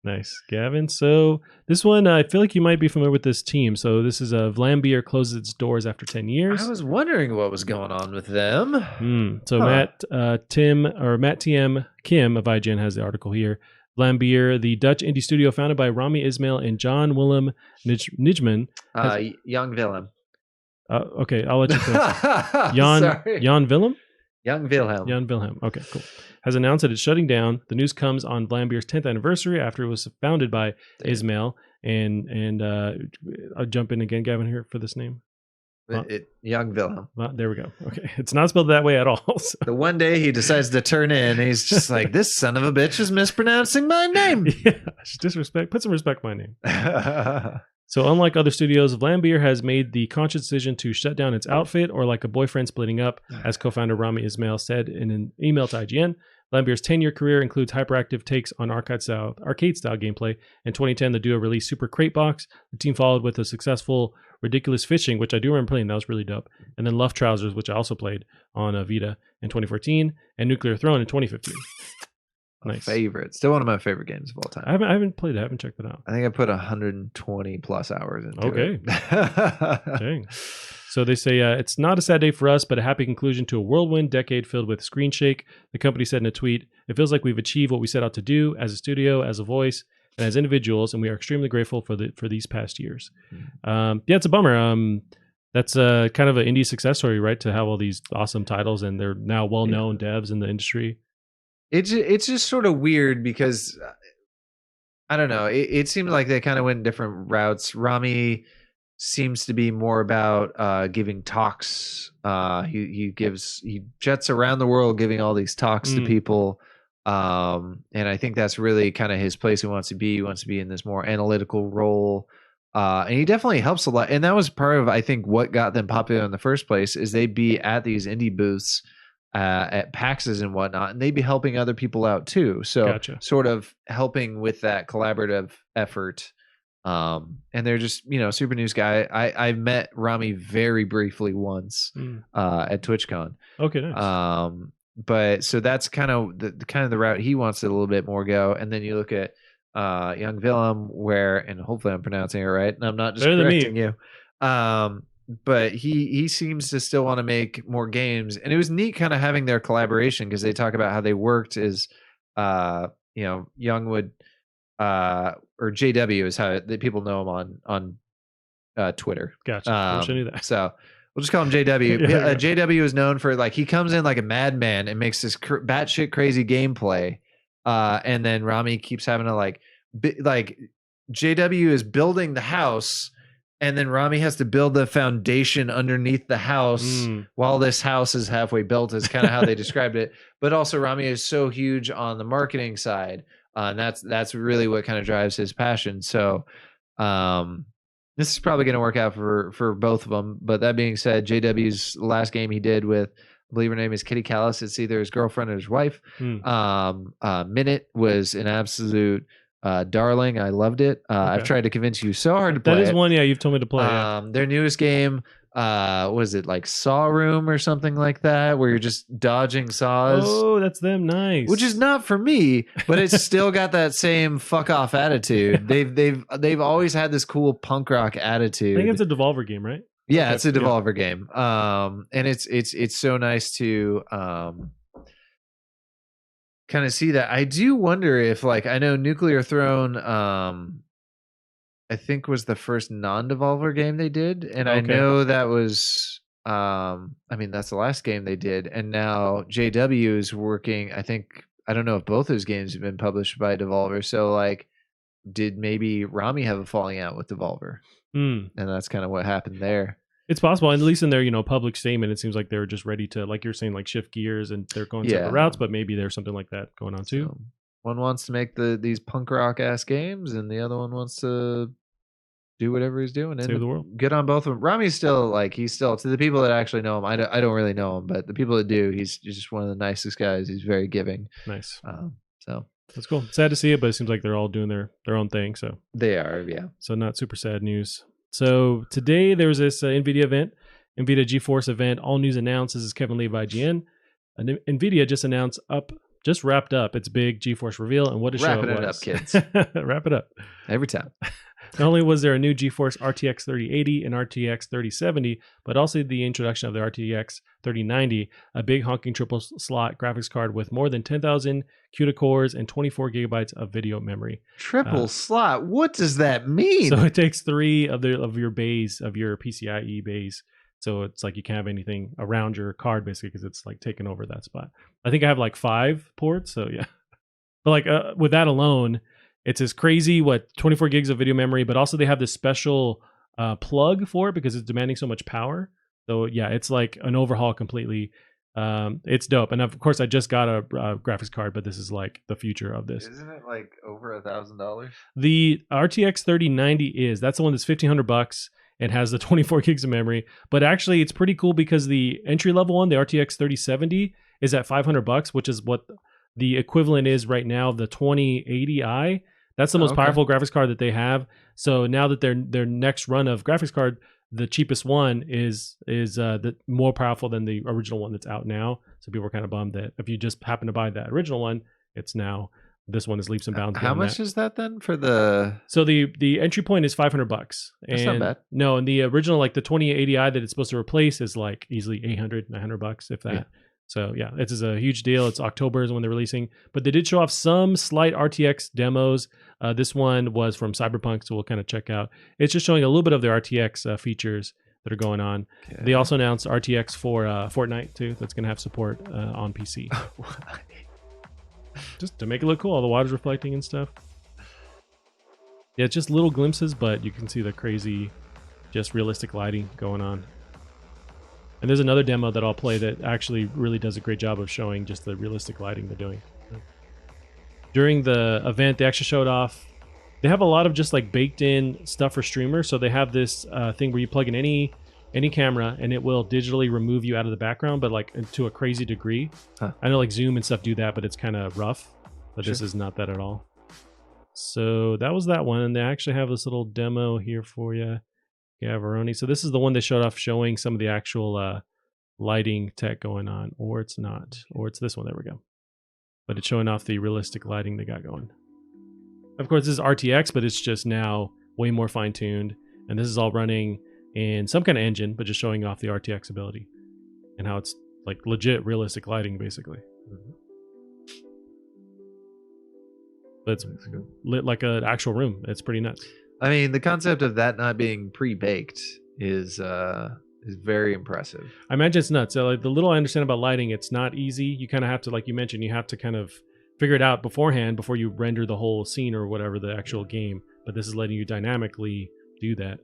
Nice, Gavin. So this one, I feel like you might be familiar with this team. So this is Vlambeer closes its doors after 10 years. I was wondering what was going on with them. So Matt TM Kim of IGN has the article here. Vlambeer, the Dutch indie studio founded by Rami Ismail and John Willem Nijman. Young Willem. Okay, I'll let you finish. Jan Willem? Young Wilhelm. Jan Wilhelm. Okay, cool. Has announced that it's shutting down. The news comes on Vlambeer's 10th anniversary after it was founded by Ismail. And I'll jump in again, Gavin, here for this name. Young Wilhelm. There we go. Okay. It's not spelled that way at all. So. The one day he decides to turn in, he's just like, this son of a bitch is mispronouncing my name. Yeah, put some respect on my name. So unlike other studios, Vlambeer has made the conscious decision to shut down its outfit, or like a boyfriend splitting up, as co-founder Rami Ismail said in an email to IGN. Vlambeer's 10-year career includes hyperactive takes on arcade-style gameplay. In 2010, the duo released Super Crate Box. The team followed with a successful Ridiculous Fishing, which I do remember playing. That was really dope. And then Luff Trousers, which I also played on Vita in 2014, and Nuclear Throne in 2015. Nice. Favorite. Still one of my favorite games of all time. I haven't played it. I haven't checked it out. I think I put 120 plus hours into it. Okay. Dang. So they say, it's not a sad day for us, but a happy conclusion to a whirlwind decade filled with screen shake. The company said in a tweet, it feels like we've achieved what we set out to do as a studio, as a voice, and as individuals, and we are extremely grateful for these past years. Yeah, it's a bummer. That's kind of an indie success story, right? To have all these awesome titles, and they're now well-known devs in the industry. It's just sort of weird because I don't know. It seemed like they kind of went different routes. Rami seems to be more about giving talks. He jets around the world giving all these talks to people. And I think that's really kind of his place. He wants to be in this more analytical role. And he definitely helps a lot. And that was part of, I think, what got them popular in the first place, is they'd be at these indie booths at PAXs and whatnot, and they'd be helping other people out too. So Gotcha. Sort of helping with that collaborative effort. And they're just, super news guy. I met Rami very briefly once at TwitchCon. Okay, nice. But so that's kind of the route he wants to a little bit more go. And then you look at Young Willem, and hopefully I'm pronouncing it right, and I'm not just correcting you. But he seems to still want to make more games, and it was neat kind of having their collaboration, because they talk about how they worked as Young would or JW is how people know him on Twitter. Gotcha. I wish I knew that. So we'll just call him JW. Yeah. JW is known for like he comes in like a madman and makes this batshit crazy gameplay, and then Rami keeps having to like JW is building the house. And then Rami has to build the foundation underneath the house while this house is halfway built, is kind of how they described it. But also Rami is so huge on the marketing side. And that's really what kind of drives his passion. So this is probably going to work out for both of them. But that being said, JW's last game he did with, I believe her name is Kitty Callis. It's either his girlfriend or his wife. Minute was an absolute darling. I loved it. Okay. I've tried to convince you so hard to play. That is one, you've told me to play. Their newest game, was it like Saw Room or something like that, where you're just dodging saws? Oh, that's them. Nice. Which is not for me, but it's still got that same fuck off attitude. They've always had this cool punk rock attitude. I think it's a Devolver game, right? Yeah, okay. It's a Devolver game. And it's so nice to kind of see that. I do wonder if, like, I know Nuclear Throne I think was the first non-Devolver game they did, and okay. I know that was I mean that's the last game they did, and now JW is working. I don't know if both those games have been published by Devolver, so like did maybe Rami have a falling out with Devolver? And that's kind of what happened there. It's possible, and at least in their public statement, it seems like they were just ready to, like you're saying, like shift gears, and they're going separate routes. But maybe there's something like that going on too. So one wants to make these punk rock ass games, and the other one wants to do whatever he's doing. Save the world. Good on both of them. Rami's still to the people that actually know him. I don't really know him, but the people that do, he's just one of the nicest guys. He's very giving. Nice. So that's cool. Sad to see it, but it seems like they're all doing their own thing. So they are, yeah. So not super sad news. So today there was this NVIDIA event, NVIDIA GeForce event. All news announced. This is Kevin Lee of IGN. And NVIDIA just wrapped up its big GeForce reveal, and what a show it was. Wrapping it up, kids. Wrap it up. Every time. Not only was there a new GeForce RTX 3080 and RTX 3070, but also the introduction of the RTX 3090, a big honking triple slot graphics card with more than 10,000 CUDA cores and 24 gigabytes of video memory. Triple slot? What does that mean? So it takes 3 of your bays, of your PCIe bays. So it's like you can't have anything around your card basically because it's like taking over that spot. I think I have like 5 ports, so yeah. But like with that alone, it's as crazy, 24 gigs of video memory, but also they have this special plug for it because it's demanding so much power. So yeah, it's like an overhaul completely. It's dope. And of course, I just got a graphics card, but this is like the future of this. Isn't it like over $1,000? The RTX 3090 that's the one that's $1,500 and has the 24 gigs of memory. But actually, it's pretty cool because the entry level one, the RTX 3070, is at $500, which is what the equivalent is right now of the 2080i. That's the most powerful graphics card that they have. So now that their next run of graphics card, the cheapest one is the more powerful than the original one that's out now. So people are kind of bummed that if you just happen to buy that original one, this one is leaps and bounds. How much is that then for the? So the entry point is $500. That's not bad. No, and the original, like the 2080i that it's supposed to replace, is like easily $800, $900 if that. Yeah. So yeah, this is a huge deal. It's October is when they're releasing, but they did show off some slight RTX demos. This one was from Cyberpunk, so we'll kind of check out. It's just showing a little bit of the RTX features that are going on. Okay. They also announced RTX for Fortnite too. That's going to have support on PC. Just to make it look cool, all the water's reflecting and stuff. Yeah, it's just little glimpses, but you can see the crazy, just realistic lighting going on. And there's another demo that I'll play that actually really does a great job of showing just the realistic lighting they're doing. During the event, they actually showed off, they have a lot of just like baked in stuff for streamers. So they have this thing where you plug in any camera and it will digitally remove you out of the background, but like to a crazy degree. I know like Zoom and stuff do that, but it's kind of rough. But This is not that at all. So that was that one. And they actually have this little demo here for you. Yeah, Veroni. So this is the one they showed off showing some of the actual lighting tech going on, or it's not, or it's this one. There we go. But it's showing off the realistic lighting they got going. Of course, this is RTX, but it's just now way more fine-tuned. And this is all running in some kind of engine, but just showing off the RTX ability and how it's like legit realistic lighting, basically. but it's lit like an actual room. It's pretty nuts. I mean, the concept of that not being pre-baked is very impressive. I imagine it's nuts. So like the little I understand about lighting, it's not easy. You kind of have to, like you mentioned, you have to kind of figure it out beforehand before you render the whole scene or whatever, the actual game. But this is letting you dynamically do that.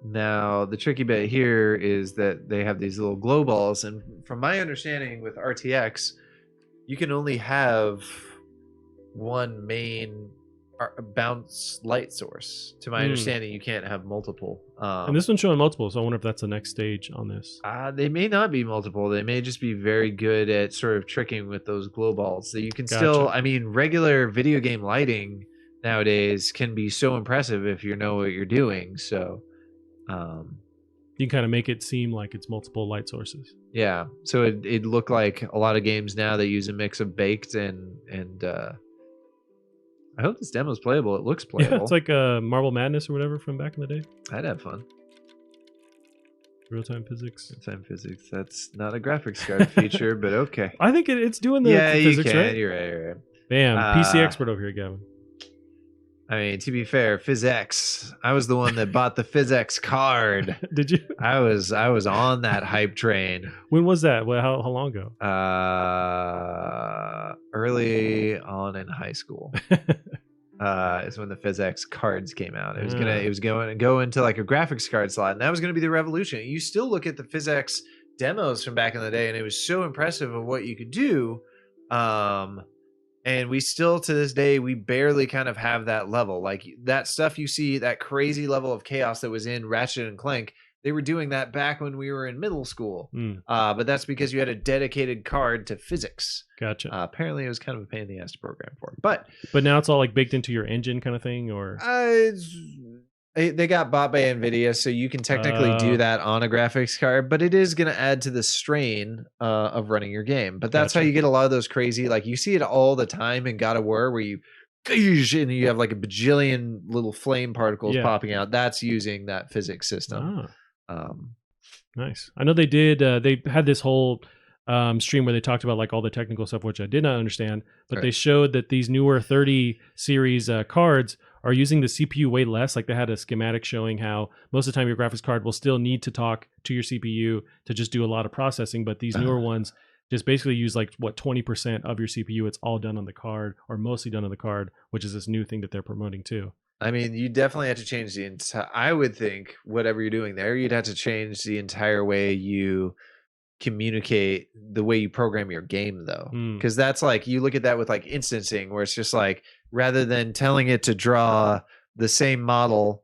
Now, the tricky bit here is that they have these little glow balls, and from my understanding with RTX, you can only have one main bounce light source. To my understanding, you can't have multiple. And this one's showing multiple, so I wonder if that's the next stage on this. They may not be multiple. They may just be very good at sort of tricking with those glow balls. So you can still, I mean, regular video game lighting nowadays can be so impressive if you know what you're doing. So you can kind of make it seem like it's multiple light sources. Yeah. So it looked like a lot of games now that use a mix of baked and I hope this demo is playable. It looks playable. Yeah, it's like Marble Madness or whatever from back in the day. I'd have fun. Real-time physics. Real-time physics. That's not a graphics card feature, but okay. I think it's doing the physics, you can. right? You're right. Bam. PC expert over here, Gavin. I mean, to be fair, PhysX. I was the one that bought the PhysX card. Did you? I was on that hype train. When was that? Well, how long ago? Early on in high school. Is when the PhysX cards came out. It was going to go into like a graphics card slot, and that was going to be the revolution. You still look at the PhysX demos from back in the day, and it was so impressive of what you could do. And we still, to this day, we barely kind of have that level. Like that stuff you see, that crazy level of chaos that was in Ratchet and Clank, they were doing that back when we were in middle school. But that's because you had a dedicated card to physics. Gotcha. Apparently, it was kind of a pain in the ass to program for. But now it's all like baked into your engine kind of thing, or they got bought by NVIDIA, so you can technically do that on a graphics card, but it is going to add to the strain of running your game. But that's how you get a lot of those crazy, like you see it all the time in God of War where you and you have like a bajillion little flame particles popping out. That's using that physics system. Nice. I know they did. They had this whole stream where they talked about like all the technical stuff, which I did not understand, but they showed that these newer 30 series cards are using the CPU way less. Like they had a schematic showing how most of the time your graphics card will still need to talk to your CPU to just do a lot of processing, but these newer ones just basically use like 20% of your CPU. It's all done on the card, or mostly done on the card, which is this new thing that they're promoting too. I mean, you definitely have to change the entire, I would think whatever you're doing there, you'd have to change the entire way you communicate, the way you program your game though. Because that's like, you look at that with like instancing, where it's just like, rather than telling it to draw the same model,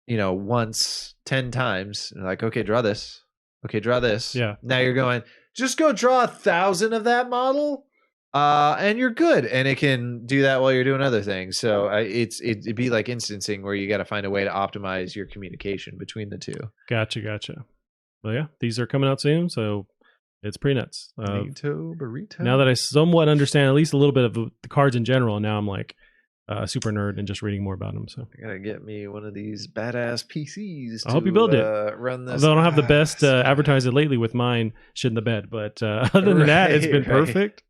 once 10 times, like, okay, draw this. Okay, draw this. Yeah. Now you're going, just go draw 1,000 of that model. And you're good, and it can do that while you're doing other things. So it'd be like instancing, where you got to find a way to optimize your communication between the two. Gotcha. Well, yeah, these are coming out soon, so it's pretty nuts. Burrito. Now that I somewhat understand at least a little bit of the cards in general, now I'm like a super nerd and just reading more about them. So I gotta get me one of these badass PCs. I hope you build it. Run this. Although I don't have the best advertised lately with mine shit in the bed, but other than that, it's been perfect.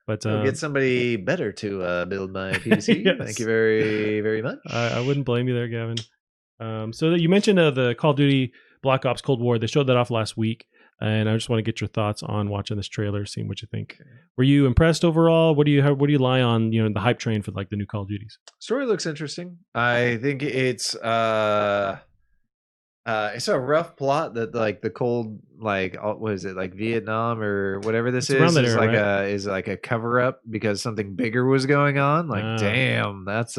But get somebody better to build my PC. Yes. Thank you very, very much. I wouldn't blame you there, Gavin. So that you mentioned the Call of Duty Black Ops Cold War. They showed that off last week, and I just want to get your thoughts on watching this trailer, seeing what you think. Okay. Were you impressed overall? What do you lie on? The hype train for like the new Call of Duties. Story looks interesting. I think it's a rough plot that like the cold, like what is it, like Vietnam or whatever this is like a cover up because something bigger was going on. Like damn, that's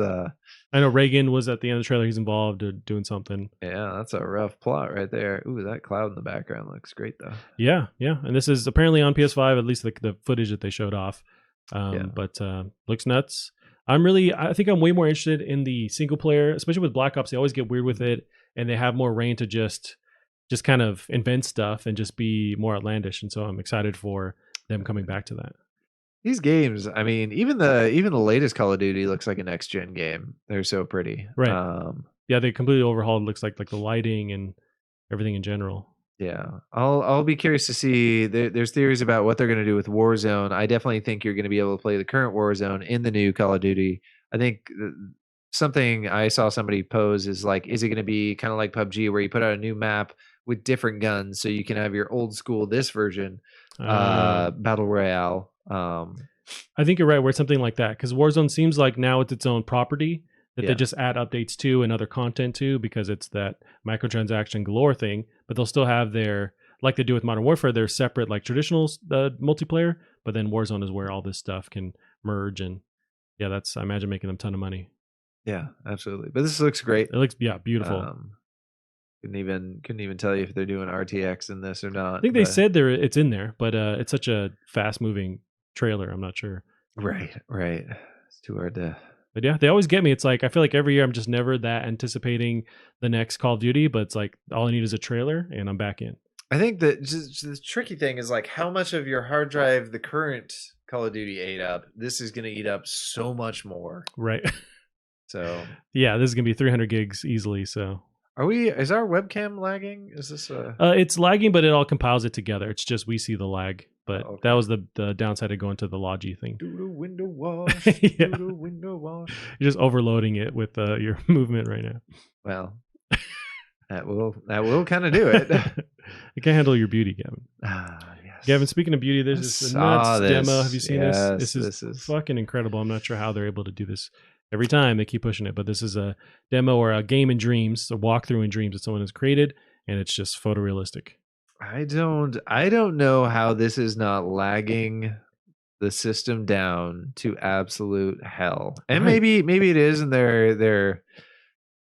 I know Reagan was at the end of the trailer. He's involved or doing something. Yeah, that's a rough plot right there. Ooh, that cloud in the background looks great though. Yeah, and this is apparently on PS5, at least the footage that they showed off. But looks nuts. I think I'm way more interested in the single player, especially with Black Ops. They always get weird with it, and they have more reign to just kind of invent stuff and just be more outlandish. And so I'm excited for them coming back to that. These games, I mean, even the latest Call of Duty looks like a next gen game. They're so pretty. Right. Yeah, they completely overhauled. Looks like the lighting and everything in general. Yeah, I'll be curious to see. There's theories about what they're going to do with Warzone. I definitely think you're going to be able to play the current Warzone in the new Call of Duty. I think something I saw somebody pose is like, is it going to be kind of like PUBG where you put out a new map with different guns so you can have your old school this version battle royale? I think you're right. Where it's something like that, because Warzone seems like now it's its own property that they just add updates to and other content to, because it's that microtransaction galore thing. But they'll still have their, like they do with Modern Warfare, their separate like traditional multiplayer. But then Warzone is where all this stuff can merge, and yeah, that's, I imagine, making them a ton of money. Yeah, absolutely. But this looks great. It looks beautiful. Couldn't even tell you if they're doing RTX in this or not. I think they said it's in there, but it's such a fast moving trailer. I'm not sure. Right. It's too hard to. But yeah, they always get me. It's like I feel like every year I'm just never that anticipating the next Call of Duty, but it's like all I need is a trailer and I'm back in. I think that just the tricky thing is like how much of your hard drive the current Call of Duty ate up. This is going to eat up so much more. Right. So yeah, this is gonna be 300 gigs easily. So is our webcam lagging? Is this it's lagging, but it all compiles it together. It's just we see the lag. But okay. That was the downside of going to the Logi thing. Do the window wash. Yeah. Do the window wash. You're just overloading it with your movement right now. Well, that will kind of do it. It can't handle your beauty, Gavin. Yes. Gavin, speaking of beauty, there's this nuts demo. Have you seen this? This is fucking incredible. I'm not sure how they're able to do this. Every time they keep pushing it, but this is a demo or a game in dreams, a walkthrough in dreams that someone has created, and it's just photorealistic. I don't know how this is not lagging the system down to absolute hell. And right. maybe it is, and they're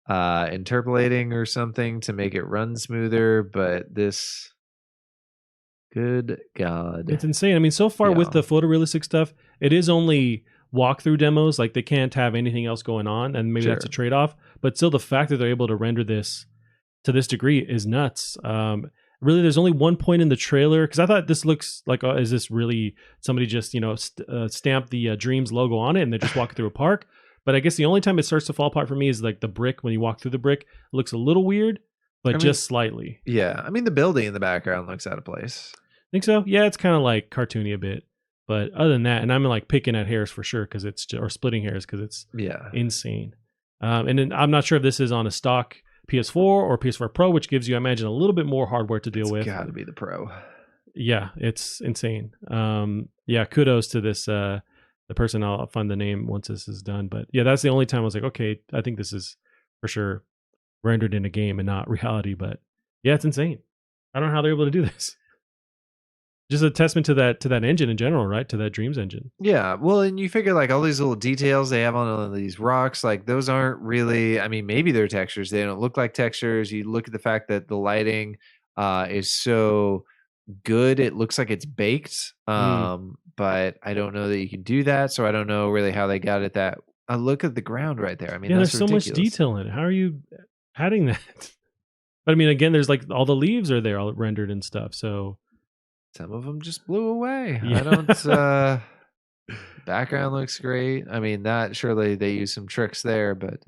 interpolating or something to make it run smoother, but this, good God. It's insane. I mean, so far with the photorealistic stuff, it is only walkthrough demos. Like they can't have anything else going on, and maybe that's a trade-off. But still, the fact that they're able to render this to this degree is nuts. Really, there's only one point in the trailer, because I thought this looks like, is this really somebody just stamped the Dreams logo on it and they're just walking through a park? But I guess the only time it starts to fall apart for me is like the brick. When you walk through the brick, it looks a little weird, but just slightly. Yeah, I mean the building in the background looks out of place. Think so? Yeah, it's kind of like cartoony a bit. But other than that, and I'm like picking at hairs for sure, because it's or splitting hairs because it's insane. And then I'm not sure if this is on a stock PS4 or PS4 Pro, which gives you, I imagine, a little bit more hardware to deal with. It's got to be the Pro. Yeah, it's insane. Yeah, kudos to this the person. I'll find the name once this is done. But yeah, that's the only time I was like, okay, I think this is for sure rendered in a game and not reality. But yeah, it's insane. I don't know how they're able to do this. Just a testament to that engine in general, right? To that Dreams engine. Yeah. Well, and you figure like all these little details they have on all these rocks, like those aren't really, I mean, maybe they're textures. They don't look like textures. You look at the fact that the lighting is so good. It looks like it's baked. But I don't know that you can do that. So I don't know really how they got it that. Look at the ground right there. I mean, there's ridiculous. So much detail in it. How are you adding that? But I mean, again, there's like all the leaves are there all rendered and stuff. So some of them just blew away. Yeah. I don't. Background looks great. I mean, that surely they use some tricks there, but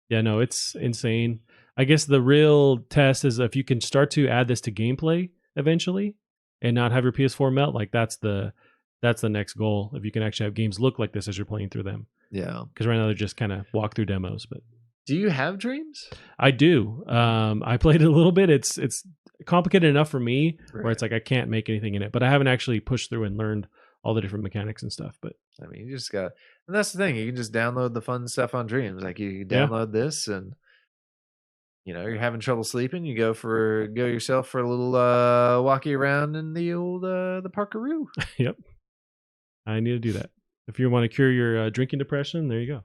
yeah, no, it's insane. I guess the real test is if you can start to add this to gameplay eventually, and not have your PS4 melt. Like that's the next goal. If you can actually have games look like this as you're playing through them. Yeah. Because right now they're just kind of walkthrough demos. But do you have Dreams? I do. I played it a little bit. It's complicated enough for me where it's like I can't make anything in it, but I haven't actually pushed through and learned all the different mechanics and stuff. But I mean, you just got, and that's the thing, you can just download the fun stuff on Dreams. Like you download this, and you're having trouble sleeping, you go yourself for a little walkie around in the old the Parkaroo. Yep, I need to do that. If you want to cure your drinking depression, there you go.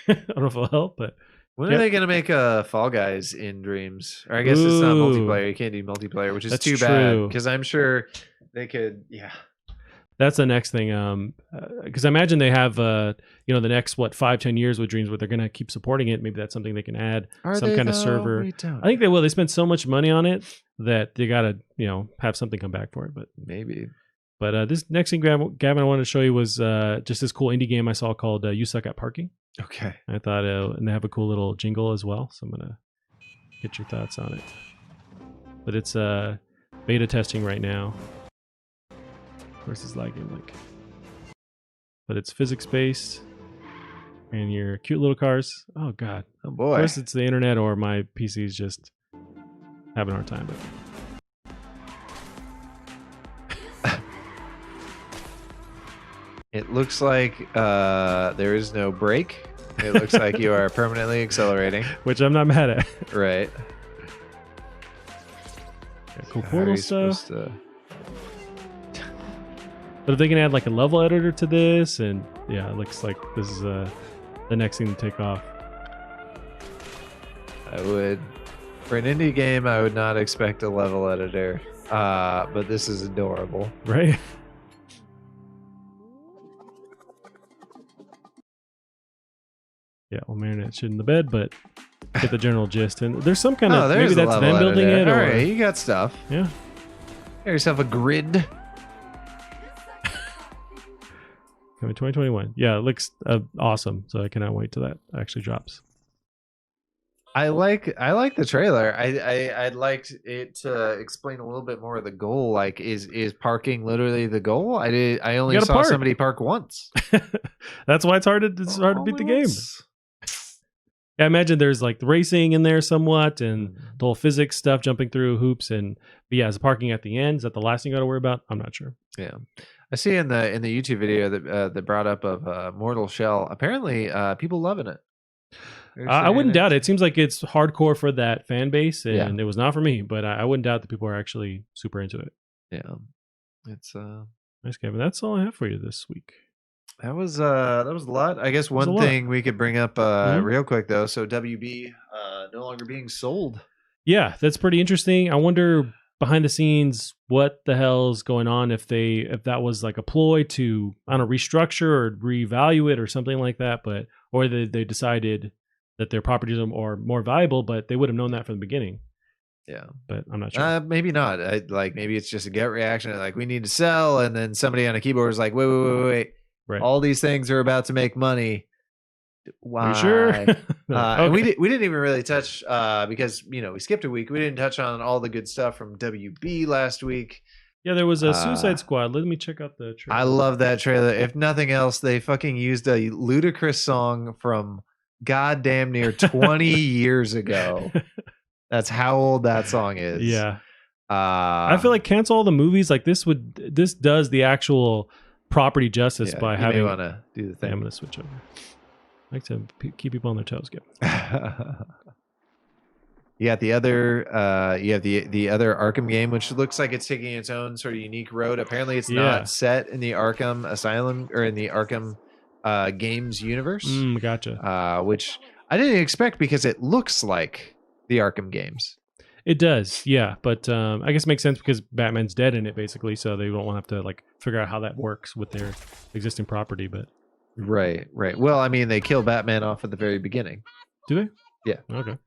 I don't know if it'll help, but when are they going to make Fall Guys in Dreams? Or I guess it's not multiplayer. You can't do multiplayer, which is too bad, because I'm sure they could. Yeah, that's the next thing. Because I imagine they have the next 5-10 years with Dreams where they're going to keep supporting it. Maybe that's something they can add, some kind of server. I think they will. They spend so much money on it that they got to have something come back for it. But maybe. But this next thing, Gavin, I wanted to show you was just this cool indie game I saw called You Suck at Parking. Okay. I thought, and they have a cool little jingle as well. So I'm going to get your thoughts on it. But it's beta testing right now. Of course, it's lagging. but it's physics based, and your cute little cars. Oh god, Oh boy. of course it's the internet or my PC's just having a hard time. But It looks like there is no brake. It looks like you are permanently accelerating. which I'm not mad at. Right. Yeah, cool How are portal you stuff. supposed to- But if they can add like a level editor to this, and yeah, it looks like this is the next thing to take off. I would, for an indie game, I would not expect a level editor. But this is adorable. Right? Yeah, we'll marinate shit in the bed, but get the general gist. And there's some kind of maybe there's a that's level them building editor. it, or All right, you got stuff. yeah. Get yourself a grid. Coming 2021. Yeah, it looks awesome. So I cannot wait till that actually drops. I like the trailer. I'd like it to explain a little bit more of the goal. Like, is parking literally the goal? I only gotta saw park. somebody park once. That's why it's hard to beat the game. I imagine there's like the racing in there somewhat, and the whole physics stuff, jumping through hoops, and but yeah, is parking at the end? Is that the last thing you got to worry about? I'm not sure. Yeah, I see in the YouTube video that brought up of Mortal Shell. Apparently, people loving it. I wouldn't doubt it. It seems like it's hardcore for that fan base, and it was not for me. But I wouldn't doubt that people are actually super into it. Yeah, it's Nice, Kevin. That's all I have for you this week. that was a lot. I guess one thing we could bring up real quick though. So WB no longer being sold. Yeah, that's pretty interesting. I wonder behind the scenes what the hell's going on, if that was like a ploy to, I don't know, restructure or revalue it or something like that, but or they decided that their properties are more valuable, but they would have known that from the beginning. Yeah, but I'm not sure. Maybe not. Maybe it's just a gut reaction. Like, we need to sell, and then somebody on a keyboard is like, wait. Right. All these things are about to make money. Why? Are you sure? And we didn't even really touch because we skipped a week. We didn't touch on all the good stuff from WB last week. Yeah, there was a Suicide Squad. Let me check out the trailer. I love that trailer. If nothing else, they fucking used a ludicrous song from goddamn near 20 years ago. That's how old that song is. Yeah. I feel like cancel all the movies. Like this does the actual property justice by having. You want to do the thing. Yeah, I'm going to switch over. I like to keep people on their toes. You got the other, you have the other Arkham game, which looks like it's taking its own sort of unique road. Apparently, it's not set in the Arkham Asylum or in the Arkham games universe. Gotcha. Which I didn't expect because it looks like the Arkham games. It does, yeah. But I guess it makes sense because Batman's dead in it, basically, so they don't want to have to like figure out how that works with their existing property. But right. Well, I mean, they kill Batman off at the very beginning. Do they? Yeah. Okay.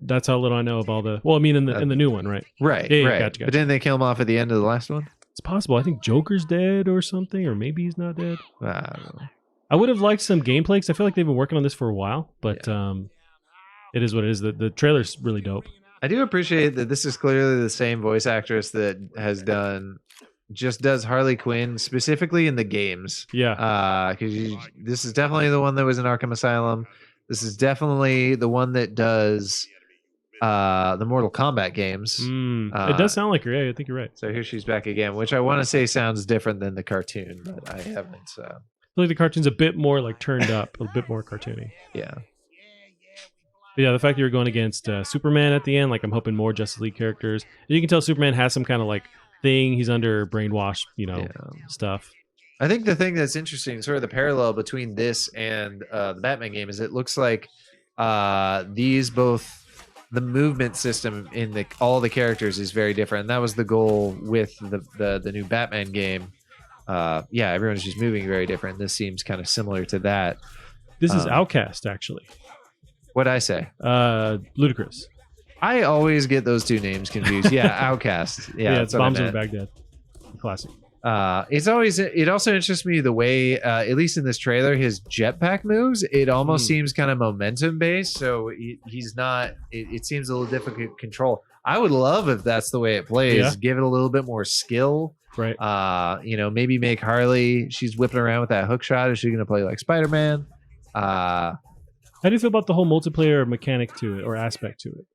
That's how little I know of all the. Well, I mean, in the new one, right? Right. Yeah, right. Gotcha. But didn't they kill him off at the end of the last one? It's possible. I think Joker's dead or something, or maybe he's not dead. I don't know. I would have liked some gameplay because I feel like they've been working on this for a while, but it is what it is. The trailer's really dope. I do appreciate that this is clearly the same voice actress that does Harley Quinn specifically in the games. Yeah. Because this is definitely the one that was in Arkham Asylum. This is definitely the one that does the Mortal Kombat games. It does sound like her. Yeah, I think you're right. So here she's back again, which I want to say sounds different than the cartoon, but I haven't. I feel like the cartoon's a bit more like turned up, a bit more cartoony. Yeah. But yeah, the fact that you're going against Superman at the end, like I'm hoping more Justice League characters. And you can tell Superman has some kind of like thing. He's under brainwash, stuff. I think the thing that's interesting, sort of the parallel between this and the Batman game, is it looks like these both the movement system in all the characters is very different. And that was the goal with the new Batman game. Everyone's just moving very different. This seems kind of similar to that. This is Outcast, actually. What'd I say? Ludicrous. I always get those two names confused. Yeah, Outcast. Yeah, it's Bombs Over Baghdad. Classic. It also interests me the way, at least in this trailer, his jetpack moves. It almost seems kind of momentum based. So he's not. It seems a little difficult to control. I would love if that's the way it plays. Yeah. Give it a little bit more skill. Right. Maybe make Harley. She's whipping around with that hook shot. Is she going to play like Spider-Man? How do you feel about the whole multiplayer mechanic to it or aspect to it?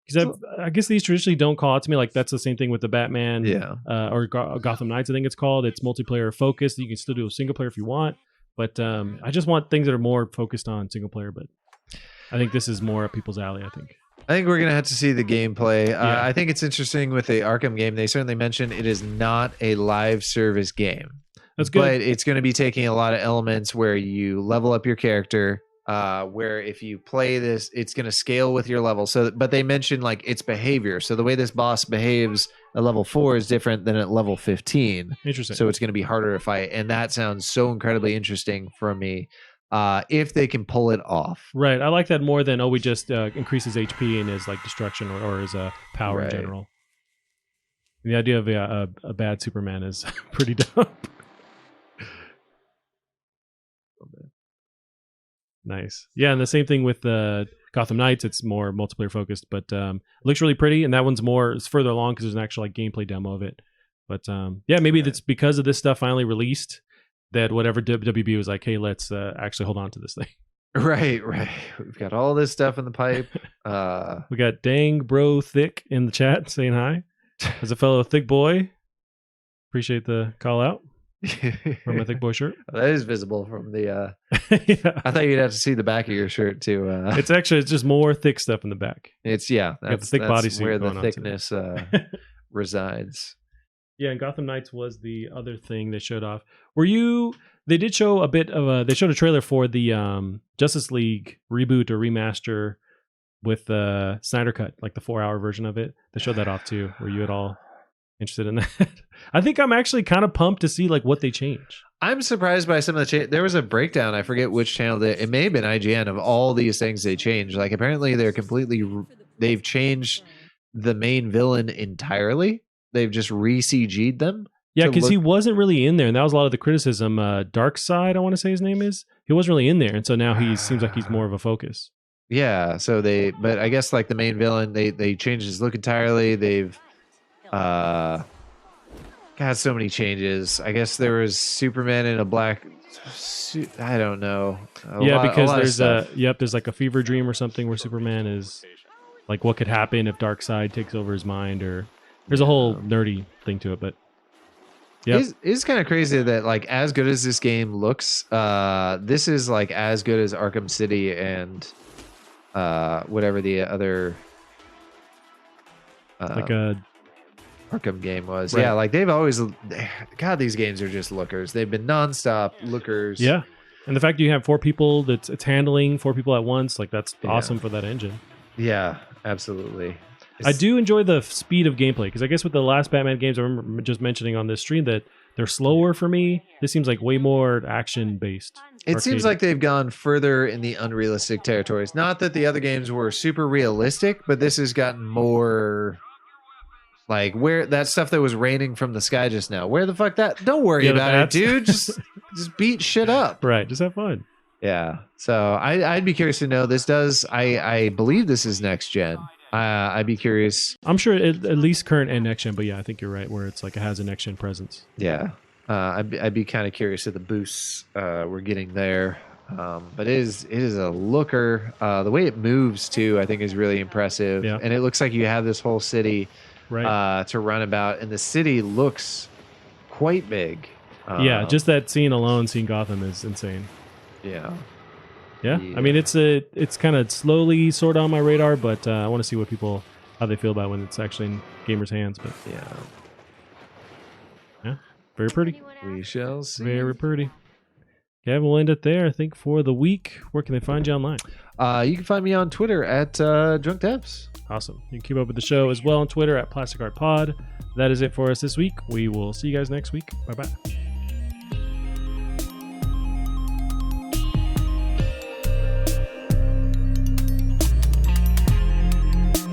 Because I guess these traditionally don't call out to me like that's the same thing with the Batman, or Gotham Knights. I think it's called. It's multiplayer focused. You can still do a single player if you want, but I just want things that are more focused on single player. But I think this is more up people's alley. I think we're gonna have to see the gameplay. Yeah. I think it's interesting with the Arkham game. They certainly mentioned it is not a live service game. That's good. But it's going to be taking a lot of elements where you level up your character. Where if you play this, it's going to scale with your level. So, but they mentioned like its behavior. So the way this boss behaves at level 4 is different than at level 15. Interesting. So it's going to be harder to fight, and that sounds so incredibly interesting for me. If they can pull it off, right? I like that more than we just increase his HP and his like destruction or his power in general. The idea of a bad Superman is pretty dope. Nice. Yeah, and the same thing with Gotham Knights. It's more multiplayer focused, but it looks really pretty. And that one's it's further along because there's an actual like gameplay demo of it. But yeah, maybe that's because of this stuff finally released that whatever WB was like, hey, let's actually hold on to this thing. Right. We've got all this stuff in the pipe. We got Dang Bro Thick in the chat saying hi. As a fellow thick boy, appreciate the call out. From my thick boy shirt. That is visible from the yeah. I thought you'd have to see the back of your shirt too. It's just more thick stuff in the back. That's the thick bodysuit where the thickness resides. Yeah, and Gotham Knights was the other thing they showed off. They did show a bit of they showed a trailer for the Justice League reboot or remaster with the Snyder Cut, like the 4-hour version of it. They showed that off too. Were you at all interested in that? I think I'm actually kind of pumped to see like what they change. I'm surprised by some of the change. There was a breakdown. I forget which channel it may have been IGN of all these things they changed. Like apparently they've changed the main villain entirely. They've just re-CG'd them. Yeah, because he wasn't really in there, and that was a lot of the criticism. Darkseid, I want to say his name is. He wasn't really in there, and so now he seems like he's more of a focus. Yeah, but I guess like the main villain, they changed his look entirely. They've got so many changes. I guess there was Superman in a black suit. I don't know. Because there's like a fever dream or something where Superman is like what could happen if Darkseid takes over his mind, or there's a whole nerdy thing to it. But yeah, it's kind of crazy that like as good as this game looks, this is like as good as Arkham City and whatever the other like a Arkham game was. Right. Yeah, like they've always, God, these games are just lookers. They've been nonstop lookers. Yeah, and the fact you have 4 people it's handling 4 people at once, like that's awesome for that engine. Yeah, absolutely. I do enjoy the speed of gameplay because I guess with the last Batman games, I remember just mentioning on this stream that they're slower for me. This seems like way more action based. It seems like they've gone further in the unrealistic territories. Not that the other games were super realistic, but this has gotten more like where that stuff that was raining from the sky just now. Where the fuck that? Don't worry about it, dude. Just beat shit up. Right. Just have fun. Yeah. So I'd be curious to know. This does. I believe this is next gen. I'd be curious. I'm sure at least current and next gen, but yeah, I think you're right. Where it's like it has a next gen presence. Yeah. I'd be kind of curious at the boosts we're getting there. But it is a looker. The way it moves too, I think, is really impressive. Yeah. And it looks like you have this whole city to run about, and the city looks quite big. Yeah, just that scene alone, seeing Gotham is insane. Yeah. I mean, it's kind of slowly sort of on my radar, but I want to see how they feel about it when it's actually in gamers' hands. But yeah, very pretty. We shall see. Very pretty. Gavin, we'll end it there, I think, for the week. Where can they find you online? You can find me on Twitter at Drunk Devs. Awesome. You can keep up with the show as well on Twitter at Plastic Art Pod. That is it for us this week. We will see you guys next week. Bye-bye.